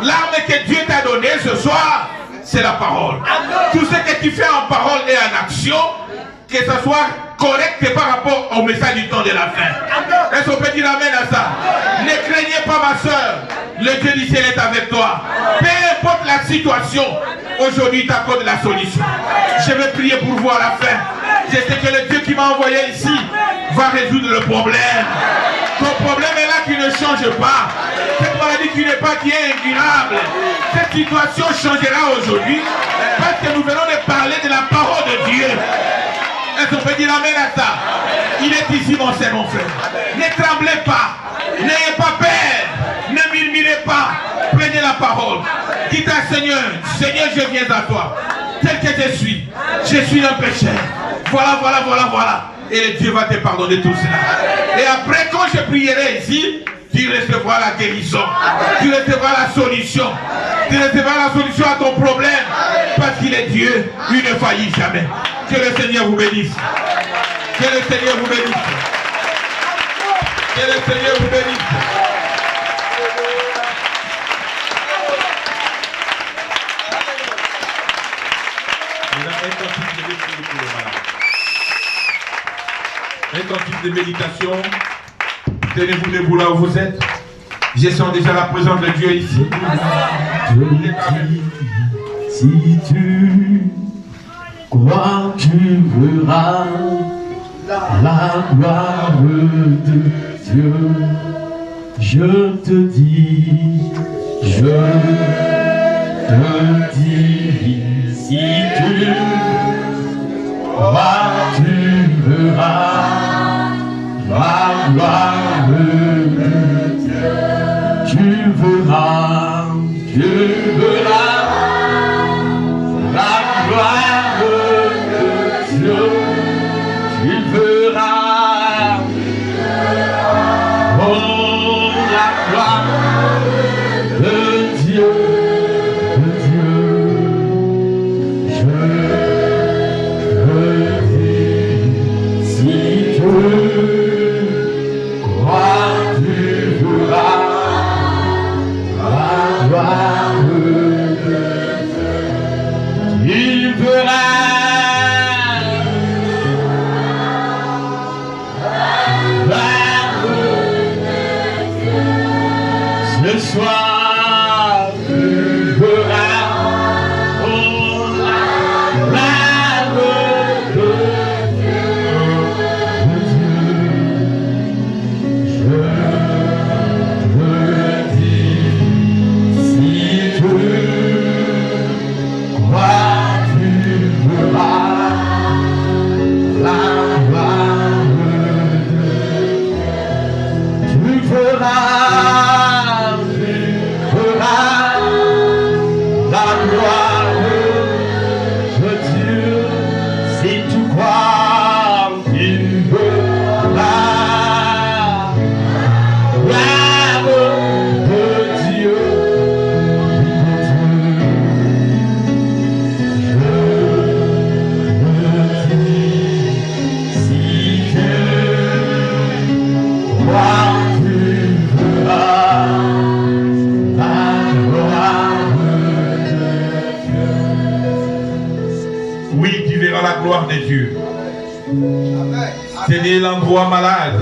L'arme que Dieu t'a donnée ce soir, c'est la parole. Tout ce que tu fais en parole et en action, que ce soit correct par rapport au message du temps de la fin. Est-ce qu'on peut dire amen à ça? Ne craignez pas ma soeur. Le Dieu du ciel est avec toi. Peu importe la situation, aujourd'hui il t'accorde la solution. Je vais prier pour vous à la fin. Je sais que le Dieu qui m'a envoyé ici va résoudre le problème. Ton problème est là qui ne change pas. Cette maladie qui n'est pas, qui est incurable. Cette situation changera aujourd'hui parce que nous venons de parler de la parole de Dieu. Est-ce qu'on peut dire amen à ça? Il est ici mon frère, mon frère. Ne tremblez pas. N'ayez pas peur. Ne murmurez pas. Prenez la parole. Dites à Seigneur, Seigneur, je viens à toi. Tel que je suis un pécheur. Voilà, voilà, voilà, voilà. Et le Dieu va te pardonner tout cela. Et après, quand je prierai ici, tu recevras la guérison. Tu recevras la solution. Tu recevras la solution à ton problème. Parce qu'il est Dieu, il ne faillit jamais. Que le Seigneur vous bénisse. Que le Seigneur vous bénisse. Que le Seigneur vous bénisse. Un cantique de méditation. Tenez-vous debout là où vous êtes. Je sens déjà la présence de Dieu ici.
Je le dis, si tu crois, tu verras la gloire de Dieu. Je te dis, si tu crois, tu verras la gloire de Dieu. Tu verras la gloire de Dieu. Tu verras, oh, la gloire de Dieu, Je te dis, si tu crois, tu verras la gloire de Dieu. Tu verras ce soir, tu verras, oh, la gloire de Dieu. Je te dis, si tu crois, tu verras la gloire de Dieu. Tu verras. La gloire de Dieu, si tu crois, tu verras la gloire de Dieu. Je te dis, si tu crois, tu verras la gloire.
Oui, tu verras la gloire de Dieu. C'est l'endroit malade.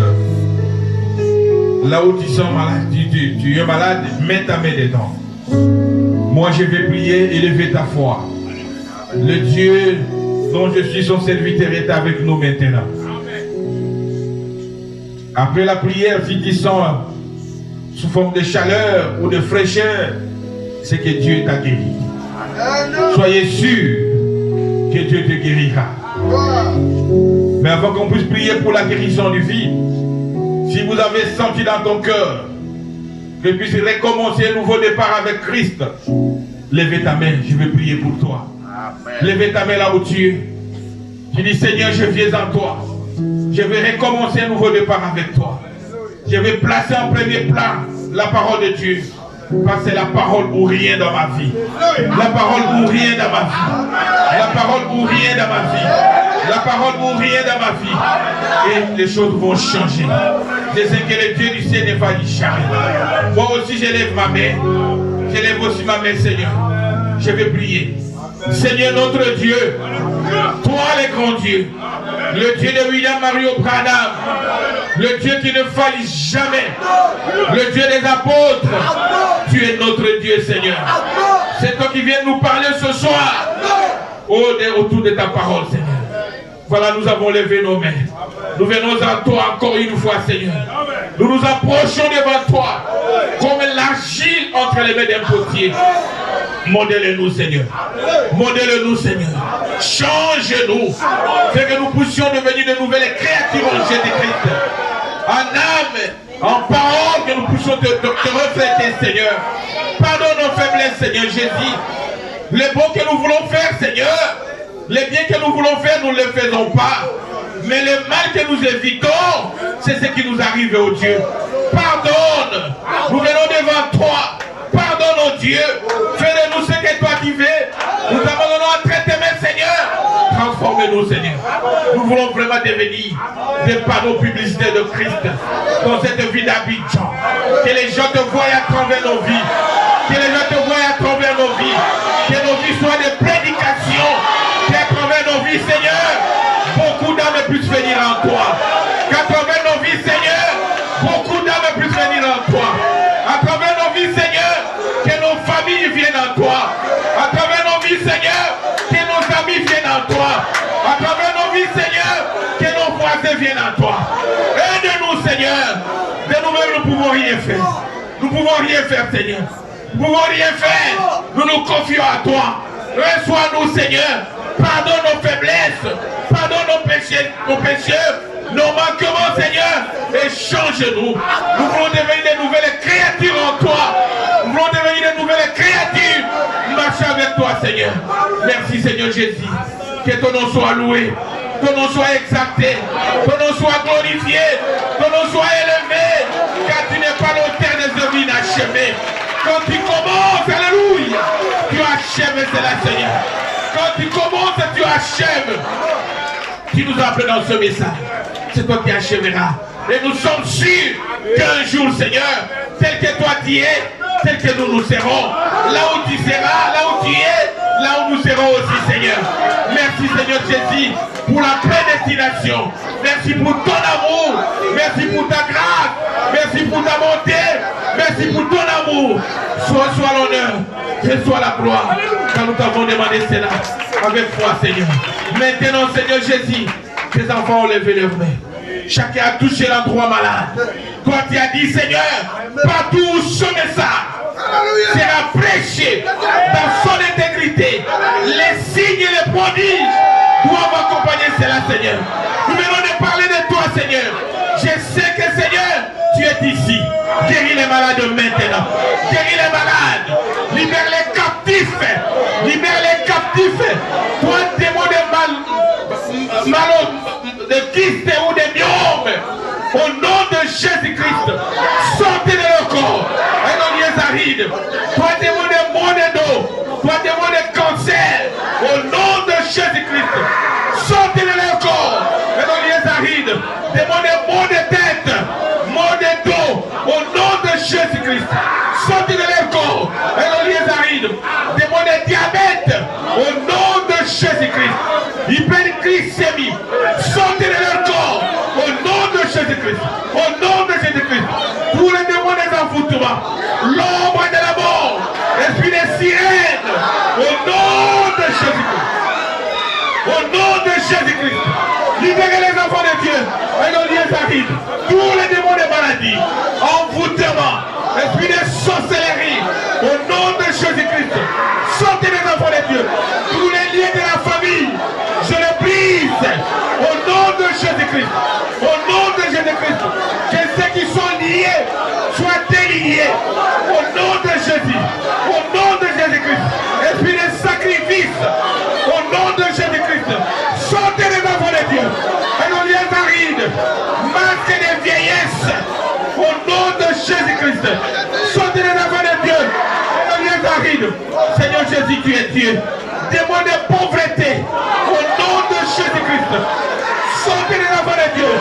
Là où tu sens malade, tu es malade, mets ta main dedans. Moi, je vais prier, élever ta foi. Le Dieu dont je suis son serviteur est avec nous maintenant. Après la prière, si tu sens sous forme de chaleur ou de fraîcheur, c'est que Dieu t'a guéri. Soyez sûrs que Dieu te guérira. Mais avant qu'on puisse prier pour la guérison du vide, si vous avez senti dans ton cœur que tu puisses recommencer un nouveau départ avec Christ. Lève ta main, je vais prier pour toi. Lève ta main là où tu es. Tu dis, Seigneur, je viens en toi. Je vais recommencer un nouveau départ avec toi. Je vais placer en premier plan la parole de Dieu. Parce que c'est la parole ou rien dans ma vie. La parole ou rien dans ma vie. La parole ou rien dans ma vie. La parole ou rien dans ma vie. Et les choses vont changer. Je sais que le Dieu du ciel n'est pas jamais. Moi aussi, je lève ma main. Je lève aussi ma main, Seigneur. Je vais prier. Seigneur notre Dieu, toi le grand Dieu, le Dieu de William Mario Branham, le Dieu qui ne faillit jamais, le Dieu des apôtres, tu es notre Dieu, Seigneur. C'est toi qui viens nous parler ce soir autour de ta parole, Seigneur. Voilà, nous avons levé nos mains. Nous venons à toi encore une fois, Seigneur. Nous nous approchons devant toi comme l'argile entre les mains d'un potier. Modèle-nous, Seigneur. Modèle-nous, Seigneur. Change-nous. Fais que nous puissions devenir de nouvelles créatures en Jésus-Christ. En âme, en parole, que nous puissions te refléter, Seigneur. Pardonne nos faiblesses, Seigneur Jésus. Les bons que nous voulons faire, Seigneur, les biens que nous voulons faire, nous ne les faisons pas. Mais le mal que nous évitons, c'est ce qui nous arrive, oh Dieu. Pardonne. Nous venons devant toi. Pardonne, oh Dieu. Fais de nous ce que toi tu veux. Nous t'abandonnons à traiter, Seigneur. Transformez-nous, Seigneur. Nous voulons vraiment devenir des panneaux publicitaires de Christ dans cette vie d'Abidjan. Que les gens te voient à travers nos vies. Que les gens te voient à travers nos vies. Que nos vies soient des prédications. Qu'à travers nos vies, Seigneur, beaucoup d'âmes puissent venir en toi. Qu'à travers nos vies, Seigneur, beaucoup d'âmes puissent venir en toi. À travers nos vies, Seigneur, que nos familles viennent en toi. À travers nos vies, Seigneur, que nos amis viennent en toi. À travers nos vies, Seigneur, que nos voisins viennent en toi. Aide-nous, Seigneur. De nous-mêmes, nous ne pouvons rien faire. Nous ne pouvons rien faire, Seigneur. Nous ne pouvons rien faire. Nous nous confions à toi. Reçois-nous, Seigneur. Pardonne nos faiblesses. Pardonne nos péchés, nos manquements, Seigneur. Et change-nous. Nous voulons devenir de nouvelles créatures en toi. Nous voulons devenir de nouvelles créatures. Marche avec toi, Seigneur. Merci, Seigneur Jésus. Que ton nom soit loué. Ton nom soit exalté. Ton nom soit glorifié. Ton nom soit élevé. Car tu n'es pas l'auteur des œuvres inachevées. Quand tu commences, alléluia, tu achèves, cela, Seigneur. Quand tu commences, tu achèves. Tu nous as appelé dans ce message. C'est toi qui achèveras. Et nous sommes sûrs qu'un jour, Seigneur, tel que toi tu es, tel que nous serons. Là où tu seras, là où tu es, là où nous serons aussi, Seigneur. Merci, Seigneur Jésus, pour la prédestination. Merci pour ton amour. Merci pour ta grâce. Merci pour ta bonté. Merci pour ton amour. Soit l'honneur, reçois la gloire. Car nous t'avons demandé cela avec foi, Seigneur. Maintenant, Seigneur Jésus, tes enfants ont levé leurs mains. Chacun a touché l'endroit malade. Toi, tu as dit, Seigneur, partout où ce message sera prêché dans son intégrité, les signes et les prodiges doivent accompagner cela, Seigneur. Nous venons de parler de toi, Seigneur. Je sais que, Seigneur, tu es ici. Guéris les malades maintenant. Guéris les malades. Libère les captifs. Libère les captifs. Toi, démon de de kyste ou de myome. Au nom de Jésus-Christ, sortez de leur corps. Et non, les arides. Toi, démon de monédo. Toi, démon de cancer. Au nom de Jésus-Christ, sortez de leur corps. Et non, les arides. Démon de maux de tête. Maux de dos. Au nom de Jésus-Christ, sortez de leur corps. Et non, les arides. Démon de diabète. Au nom de Jésus-Christ. Hyperglycémie. Sortez de leur corps. Au nom de Jésus-Christ. Au nom de Jésus-Christ. Tous les démons des envoûtements. L'ombre de la mort. Esprit des sirènes. Au nom de Jésus-Christ. Au nom de Jésus-Christ. Libérez les enfants de Dieu. Et nos liens arrivent. Tous les démons des maladies. Envoûtement. Esprit de sorcellerie. Au nom de Jésus-Christ. Sortez les enfants de Dieu. Tous les liens de la famille. Je les brise. Au nom de Jésus-Christ. Au nom de Jésus-Christ. prier au nom de Jésus. Au nom de Jésus-Christ. Esprit de sacrifice. Au nom de Jésus-Christ. Sortez les enfants de Dieu. Un lieu aride. Masque de vieillesse. Au nom de Jésus-Christ. Sortez les enfants de Dieu. Un lieu aride. Seigneur Jésus, tu es Dieu. Démon de pauvreté. Au nom de Jésus-Christ. Sortez les enfants de Dieu.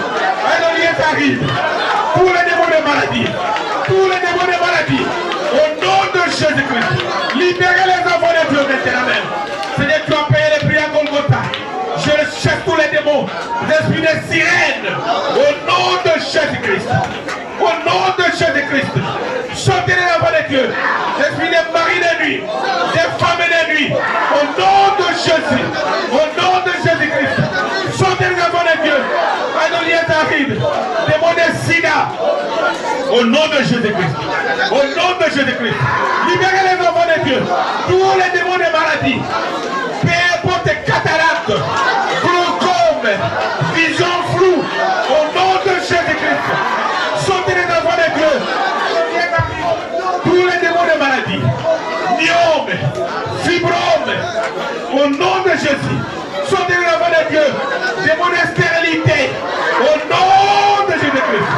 Un lieu aride. Tous les démons de maladie. Tous les démons de maladie. Au nom de Jésus-Christ. Libérez les enfants de Dieu maintenant même. Seigneur, tu as payé les prix à Golgotha. Je chasse tous les démons. L'esprit de sirène. Au nom de Jésus-Christ. Au nom de Jésus-Christ. Sortez les enfants de Dieu. L'esprit des maris de nuit. Des femmes de nuit. Au nom de Jésus. Au nom de Jésus-Christ. Sortez les enfants de Dieu. Adolien David. Démon de sida. Au nom de Jésus-Christ. Au nom de Jésus-Christ. Libérez les enfants de Dieu. Tous les démons de maladie. Peu importe cataracte. Glaucome. Vision floue. Au nom de Jésus-Christ. Sortez les enfants de Dieu. Tous les démons de maladie. Myome. Fibrome. Au nom de Jésus. Sortez les enfants de Dieu. Démons de stérilité. Au nom de Jésus-Christ.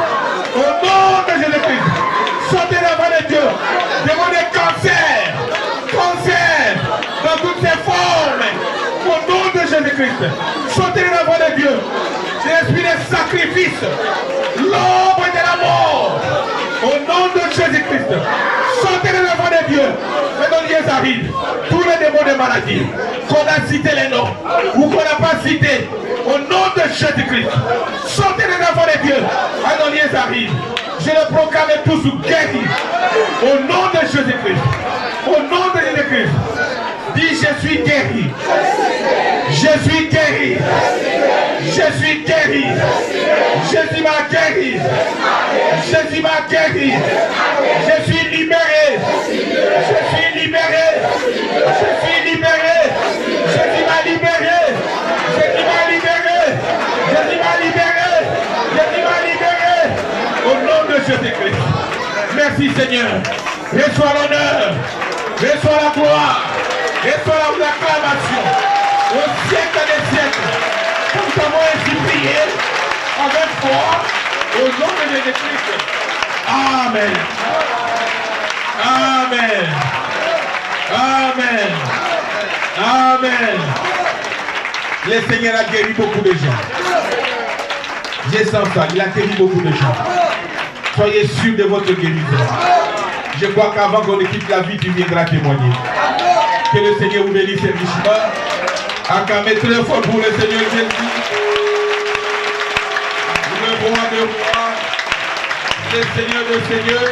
Au nom de Jésus-Christ. Sortez les enfants de Dieu. Démons de cancer. Cancer. Dans toutes ses formes. Au nom de Jésus-Christ. Sortez les enfants de Dieu. L'esprit de sacrifice. L'ombre de la mort. Au nom de Jésus-Christ. Sortez les enfants de Dieu. Maintenant, Dieu arrive. Tous les démons de maladie. Qu'on a cité les noms. Ou qu'on n'a pas cité. Au nom de Jésus-Christ. Sortez les enfants de Dieu. Maintenant, Dieu arrive. Je le proclame tous guéris. Au nom de Jésus-Christ. Au nom de Jésus-Christ. Dis, je suis guéri. Je suis guéri. Je suis guéri. Jésus m'a guéri. Jésus m'a guéri. Je suis libéré. Je suis libéré. Je suis libéré. Jésus m'a libéré. Jésus m'a libéré. Jésus m'a libéré. Jésus m'a libéré. Au nom de Jésus-Christ. Merci Seigneur. Reçois l'honneur. Reçois la gloire. Reçois l'acclamation. Au siècle des siècles. Nous avons ainsi prié avec foi au nom de Jésus-Christ. Amen. Amen. Amen. Amen. Le Seigneur a guéri beaucoup de gens. Je sens ça, il a guéri beaucoup de gens. Soyez sûrs de votre guérison. Je crois qu'avant qu'on ne quitte la vie, tu viendras témoigner. Que le Seigneur vous bénisse richement. Acclamez très fort pour le Seigneur Jésus. Le roi des rois, le Seigneur des seigneurs.